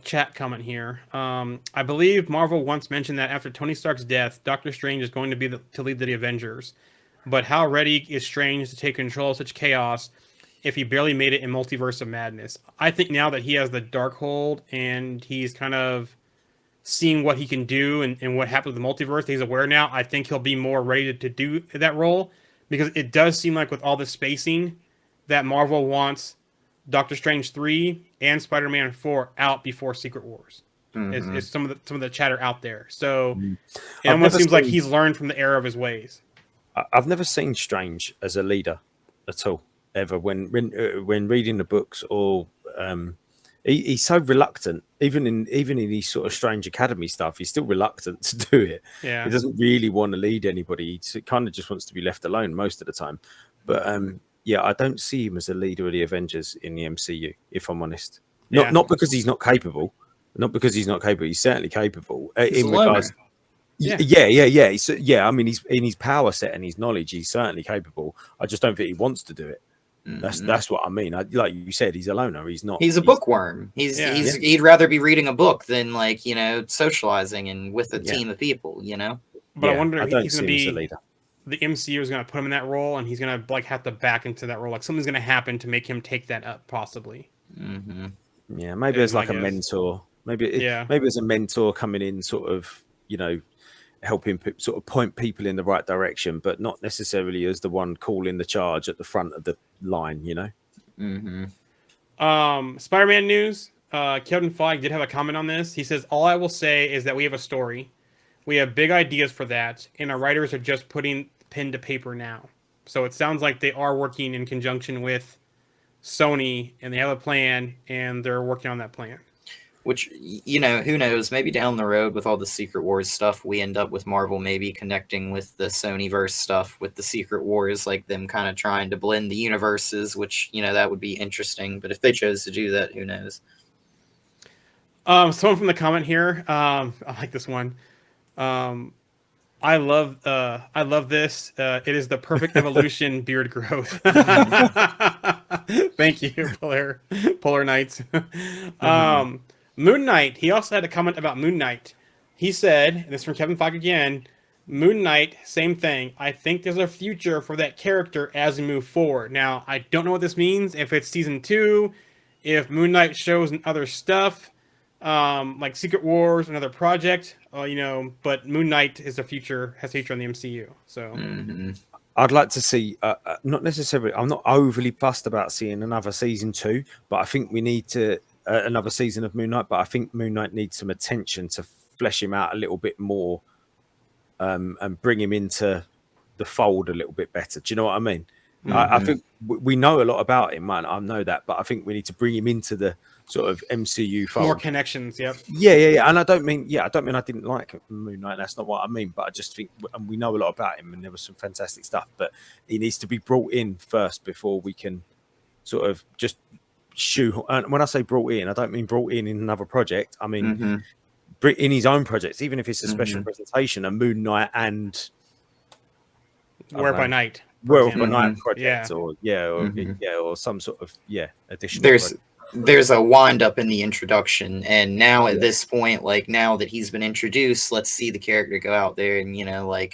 Chat comment here. I believe Marvel once mentioned that after Tony Stark's death, Doctor Strange is going to be to lead the Avengers. But how ready is Strange to take control of such chaos if he barely made it in Multiverse of Madness? I think now that he has the Darkhold and he's kind of seeing what he can do and what happened with the multiverse, he's aware now. I think he'll be more ready to do that role because it does seem like with all the spacing that Marvel wants Doctor Strange 3 and Spider-Man 4 out before Secret Wars. Is some of the chatter out there. So it almost seems like he's learned from the error of his ways. I've never seen Strange as a leader at all, ever. When reading the books, or he's so reluctant. Even in his sort of Strange Academy stuff, he's still reluctant to do it. Yeah, he doesn't really want to lead anybody. He kind of just wants to be left alone most of the time. But yeah, I don't see him as a leader of the Avengers in the MCU, if I'm honest. Not because he's not capable. Not because he's not capable. He's certainly capable. He's in regards, Yeah. Yeah. I mean, he's in his power set and his knowledge. He's certainly capable. I just don't think he wants to do it. That's what I mean. Like you said, he's a loner. He's not. He's a bookworm. Yeah. He'd rather be reading a book than like socializing and with a team of people. But I wonder I if don't he's see going to him as a be leader. the MCU is going to put him in that role, and he's going to like have to back into that role. Like something's going to happen to make him take that up, possibly. Yeah, maybe as like a guess. mentor. Maybe Yeah. maybe as a mentor coming in, sort of, helping sort of point people in the right direction, but not necessarily as the one calling the charge at the front of the line. Spider-Man news. Kevin Feige did have a comment on this. He says, "All I will say is that we have a story. We have big ideas for that, and our writers are just putting pen to paper now." So it sounds like they are working in conjunction with Sony, and they have a plan, and they're working on that plan. Which, who knows? Maybe down the road with all the Secret Wars stuff, we end up with Marvel maybe connecting with the Sonyverse stuff with the Secret Wars, like them kind of trying to blend the universes, which, that would be interesting. But if they chose to do that, who knows? Someone from the comment here, I like this one. I love this. It is the perfect evolution beard growth. Thank you, Polar Knights. Moon Knight. He also had a comment about Moon Knight. He said, and this is from Kevin Feige again, Moon Knight, same thing. I think there's a future for that character as we move forward. Now, I don't know what this means. If it's season 2, if Moon Knight shows in other stuff, like Secret Wars, another project, but Moon Knight has a future in the MCU. So I'd like to see, not necessarily, I'm not overly fussed about seeing another season 2, but I think we need to another season of Moon Knight. But I think Moon Knight needs some attention to flesh him out a little bit more, and bring him into the fold a little bit better. Do you know what I mean? I think we know a lot about him, man. I know that, but I think we need to bring him into the sort of MCU fold. More connections, yep. Yeah. And I don't mean I didn't like Moon Knight. That's not what I mean. But I just think, and we know a lot about him, and there was some fantastic stuff. But he needs to be brought in first before we can sort of just shoe. And when I say brought in, I don't mean brought in another project. I mean in his own projects, even if it's a special presentation, a Moon Knight and Werewolf by Night. Werewolf by Night project, or some sort of additional. There's a wind up in the introduction, and now at this point, like now that he's been introduced, let's see the character go out there and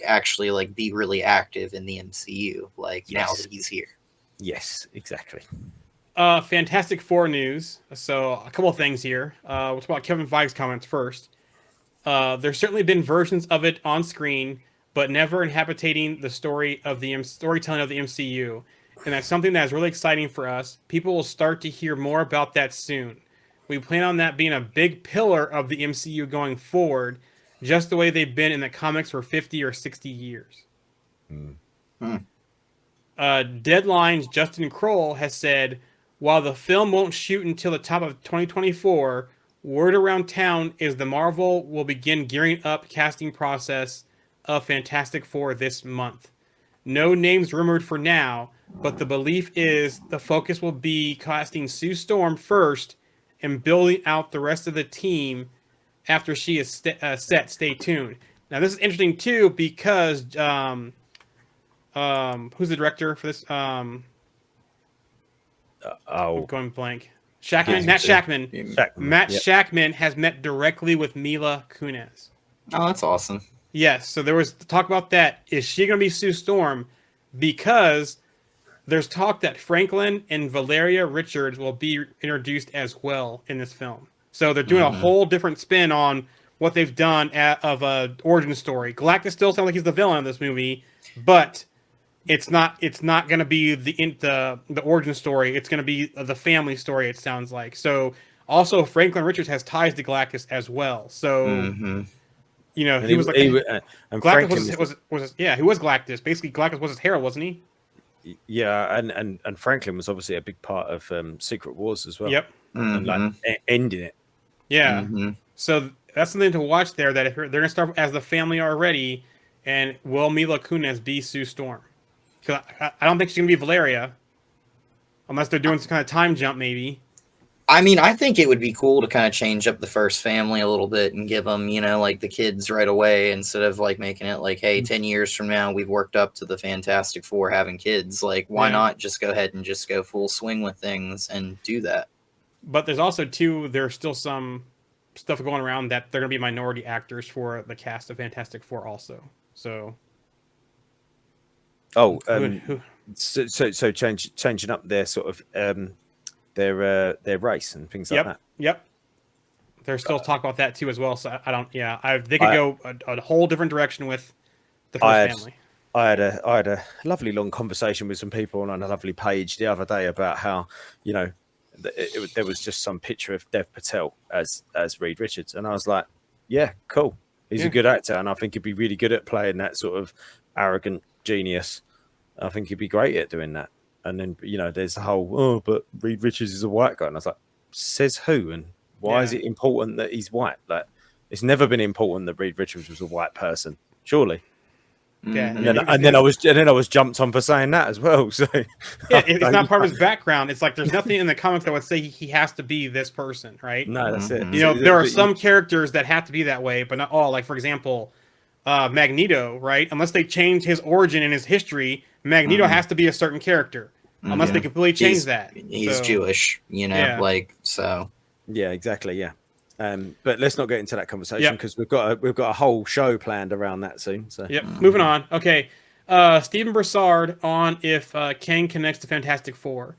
actually be really active in the MCU. Now that he's here. Yes, exactly. Fantastic Four news. So a couple of things here. We'll talk about Kevin Feige's comments first. There's certainly been versions of it on screen, but never inhabiting the storytelling of the MCU. And that's something that's really exciting for us. People will start to hear more about that soon. We plan on that being a big pillar of the MCU going forward, just the way they've been in the comics for 50 or 60 years. Deadline's Justin Kroll has said, while the film won't shoot until the top of 2024, word around town is the Marvel will begin gearing up casting process of Fantastic Four this month. No names rumored for now, but the belief is the focus will be casting Sue Storm first and building out the rest of the team after she is set. Stay tuned. Now, this is interesting, too, because who's the director for this? I'm going blank. Matt Shakman. Matt Shakman has met directly with Mila Kunis. Oh, that's awesome. Yes, so there was talk about that. Is she going to be Sue Storm? Because there's talk that Franklin and Valeria Richards will be introduced as well in this film. So they're doing a whole different spin on what they've done of a origin story. Galactus still sounds like he's the villain of this movie, but it's not going to be the origin story. It's going to be the family story, it sounds like. So also Franklin Richards has ties to Galactus as well. So he was like Galactus he was Galactus. Basically, Galactus was his herald, wasn't he? Yeah, and Franklin was obviously a big part of Secret Wars as well. Yep, and ending it. Yeah, so that's something to watch there. That if they're going to start as the family already, and will Mila Kunis be Sue Storm? Because I don't think she's going to be Valeria, unless they're doing some kind of time jump, maybe. I mean, I think it would be cool to kind of change up the first family a little bit and give them, like the kids right away instead of like making it like, hey, 10 years from now, we've worked up to the Fantastic Four having kids. Like, why not just go ahead and just go full swing with things and do that? But there's also there's still some stuff going around that they're going to be minority actors for the cast of Fantastic Four also. So. Oh, so changing up their sort of their race and things like that. Yep. There's still talk about that too as well. So I don't. Yeah, they could go a whole different direction with the first family. I had a lovely long conversation with some people on a lovely page the other day about how there was just some picture of Dev Patel as Reed Richards, and I was like, yeah, cool. He's a good actor, and I think he'd be really good at playing that sort of arrogant genius. I think he'd be great at doing that. And then, there's the whole, but Reed Richards is a white guy. And I was like, says who? And why is it important that he's white? Like, it's never been important that Reed Richards was a white person, surely. Yeah. And then I was jumped on for saying that as well. So it's not part of his background. It's like there's nothing in the comics that would say he has to be this person, right? No, that's it. There are some characters that have to be that way, but not all. Like, for example, Magneto, right? Unless they change his origin and his history, Magneto has to be a certain character. Unless they completely change that. He's Jewish, so. Yeah, exactly. Yeah. But let's not get into that conversation because we've got a whole show planned around that soon. So moving on. Okay, Stephen Broussard on if Kang connects to Fantastic Four.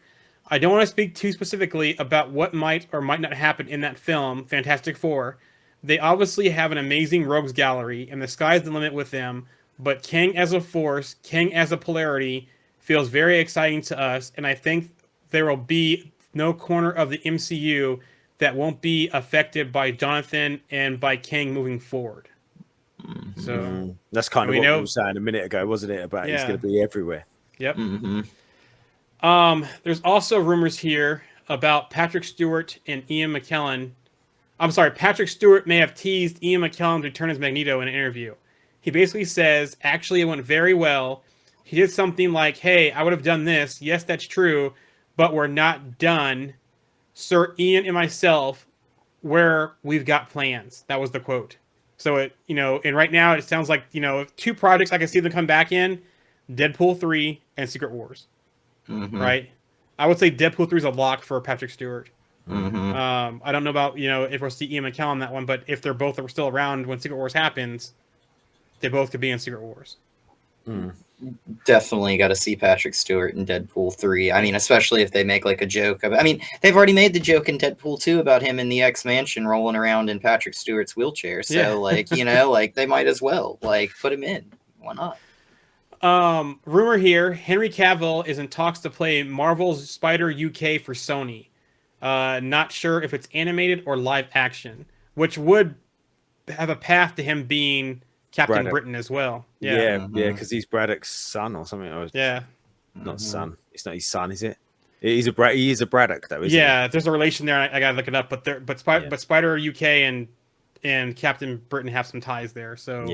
I don't want to speak too specifically about what might or might not happen in that film, Fantastic Four. They obviously have an amazing rogues gallery, and the sky's the limit with them. But Kang as a force, Kang as a polarity, feels very exciting to us, and I think there will be no corner of the MCU that won't be affected by Jonathan and by Kang moving forward. So that's kind of what we were saying a minute ago, wasn't it? About he's going to be everywhere. Yep. There's also rumors here about Patrick Stewart and Ian McKellen. I'm sorry, Patrick Stewart may have teased Ian McKellen to return as Magneto in an interview. He basically says, actually, it went very well. He did something like, hey, I would have done this. Yes, that's true, but we're not done. Sir Ian and myself, where we've got plans. That was the quote. So, and right now it sounds like, two projects I can see them come back in, Deadpool 3 and Secret Wars. Right? I would say Deadpool 3 is a lock for Patrick Stewart. I don't know about, if we'll see Ian McKellen in that one, but if they're both still around when Secret Wars happens, they both could be in Secret Wars. Definitely got to see Patrick Stewart in Deadpool 3. I mean, especially if they make like a joke of it. I mean, they've already made the joke in Deadpool 2 about him in the X-Mansion rolling around in Patrick Stewart's wheelchair. So like, like they might as well like put him in. Why not? Rumor here, Henry Cavill is in talks to play Marvel's Spider UK for Sony. Not sure if it's animated or live action, which would have a path to him being Captain Britain as well. Yeah, because he's Braddock's son or something. Not son. It's not his son, is it? He is a Braddock though, isn't he? There's a relation there. I gotta look it up. But Spider UK and Captain Britain have some ties there. So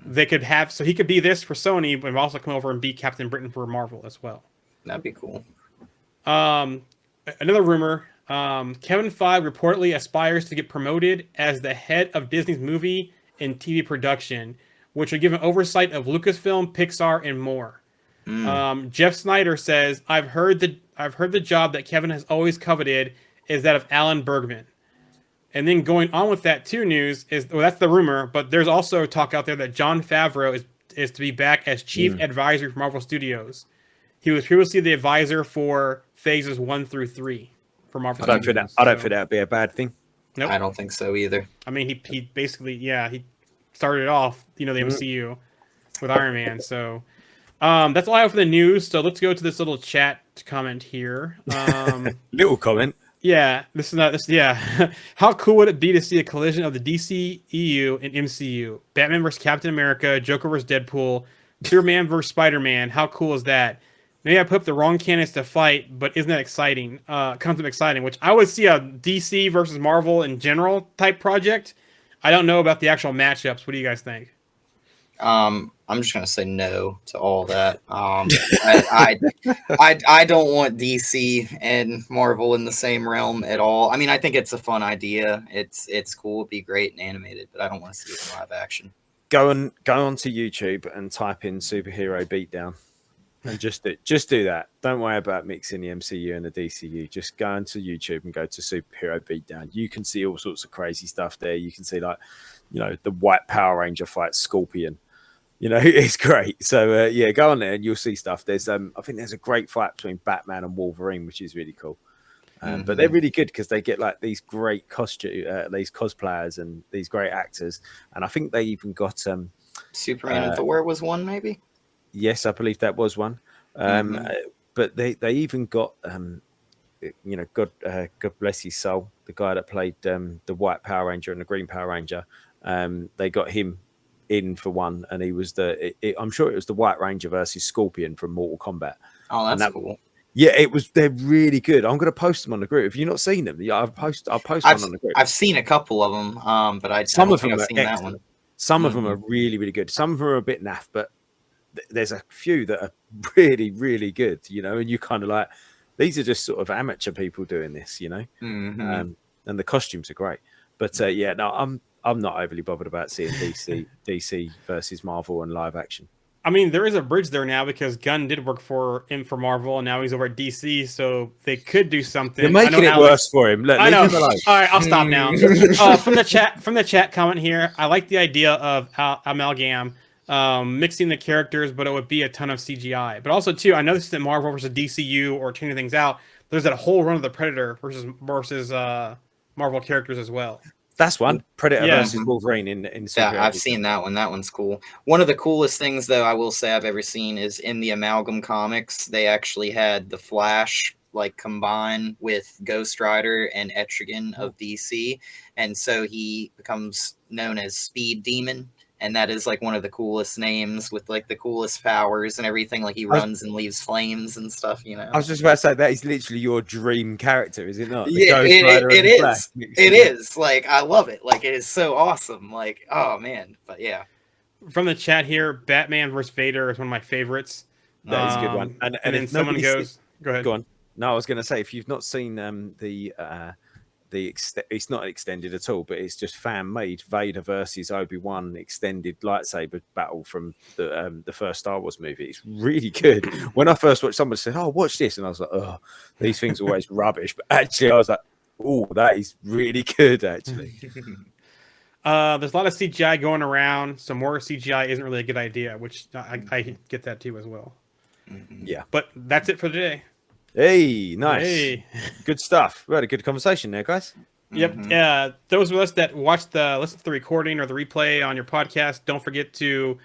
they could have. So he could be this for Sony, but also come over and be Captain Britain for Marvel as well. That'd be cool. Another rumor. Kevin Feige reportedly aspires to get promoted as the head of Disney's movie and TV production, which would give an oversight of Lucasfilm, Pixar, and more. Jeff Snyder says, I've heard the job that Kevin has always coveted is that of Alan Bergman. And then going on with that too, news is, well, that's the rumor, but there's also talk out there that Jon Favreau is to be back as chief advisor for Marvel Studios. He was previously the advisor for phases 1 through 3 for Marvel Studios. I don't think that'd be a bad thing. Nope. I don't think so either. I mean, he basically, he started off, the MCU with Iron Man. So that's all I have for the news. So let's go to this little chat comment here. Little comment. Yeah, How cool would it be to see a collision of the DC EU and MCU? Batman versus Captain America, Joker versus Deadpool, Superman versus Spider-Man. How cool is that? Maybe I put up the wrong candidates to fight, but isn't that exciting? Comes up exciting, which I would see a DC versus Marvel in general type project. I don't know about the actual matchups. What do you guys think? I'm just gonna say no to all that. I don't want DC and Marvel in the same realm at all. I mean, I think it's a fun idea. It's cool. It'd be great and animated, but I don't want to see it in live action. Go onto YouTube and type in superhero beatdown, and just do that. Don't worry about mixing the MCU and the DCU. Just go onto YouTube and go to superhero beatdown. You can see all sorts of crazy stuff there. You can see like, the White Power Ranger fight Scorpion. It's great. So yeah, go on there and you'll see stuff. There's I think there's a great fight between Batman and Wolverine, which is really cool. But they're really good because they get like these great these cosplayers and these great actors. And I think they even got Superman and Thor was one, maybe. Yes, I believe that was one. But they even got God bless his soul, the guy that played the White Power Ranger and the Green Power Ranger. They got him in for one, and he was I'm sure it was the White Ranger versus Scorpion from Mortal Kombat. Oh, that's cool. Yeah, they're really good. I'm going to post them on the group. Have you not seen them? Yeah, I'll post one on the group. I've seen a couple of them, but I don't think I've seen that one. Some of them are really, really good. Some of them are a bit naff, but there's a few that are really, really good, and you kind of like, these are just sort of amateur people doing this, and the costumes are great. But yeah, no, I'm not overly bothered about seeing DC versus Marvel and live action. I mean, there is a bridge there now because Gunn did work for Marvel, and now he's over at DC, so they could do something. You're making it worse for him. I know. Leave him alone. All right, I'll stop now. From the chat comment here, I like the idea of amalgam, mixing the characters, but it would be a ton of CGI. But also, too, I noticed that Marvel versus DCU or changing things out, there's that whole run of the Predator versus Marvel characters as well. That's one. Predator versus Wolverine in Yeah, I've seen that one. That one's cool. One of the coolest things, though, I will say I've ever seen is in the Amalgam comics, they actually had the Flash combine with Ghost Rider and Etrigan of DC, and so he becomes known as Speed Demon. And that is one of the coolest names with the coolest powers and everything. He runs and leaves flames and stuff, I was just about to say that is literally your dream character, is it not? Yeah, it is. It is. I love it. It is so awesome. Oh man. But yeah. From the chat here, Batman vs. Vader is one of my favorites. That is a good one. And then someone goes, go ahead. Go on. No, I was going to say, if you've not seen it's not extended at all, but it's just fan made Vader versus Obi-Wan extended lightsaber battle from the first Star Wars movie. It's really good. When I first watched, someone said, "Oh, watch this," and I was like, "Oh, these things are always rubbish." But actually, I was like, "Oh, that is really good." Actually, there's a lot of CGI going around, so more CGI isn't really a good idea, which I get that too as well. Yeah, but that's it for today. Hey, nice. Hey. Good stuff. We had a good conversation there, guys. Yep. Those of us that listen to the recording or the replay on your podcast, don't forget to,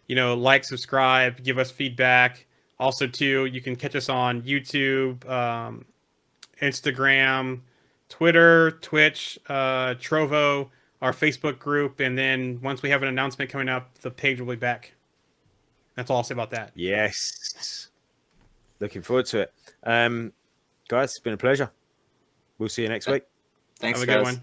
like, subscribe, give us feedback. Also, too, you can catch us on YouTube, Instagram, Twitter, Twitch, Trovo, our Facebook group, and then once we have an announcement coming up, the page will be back. That's all I'll say about that. Yes. Looking forward to it. Guys, it's been a pleasure. We'll see you next week. Thanks, have a guys. good one.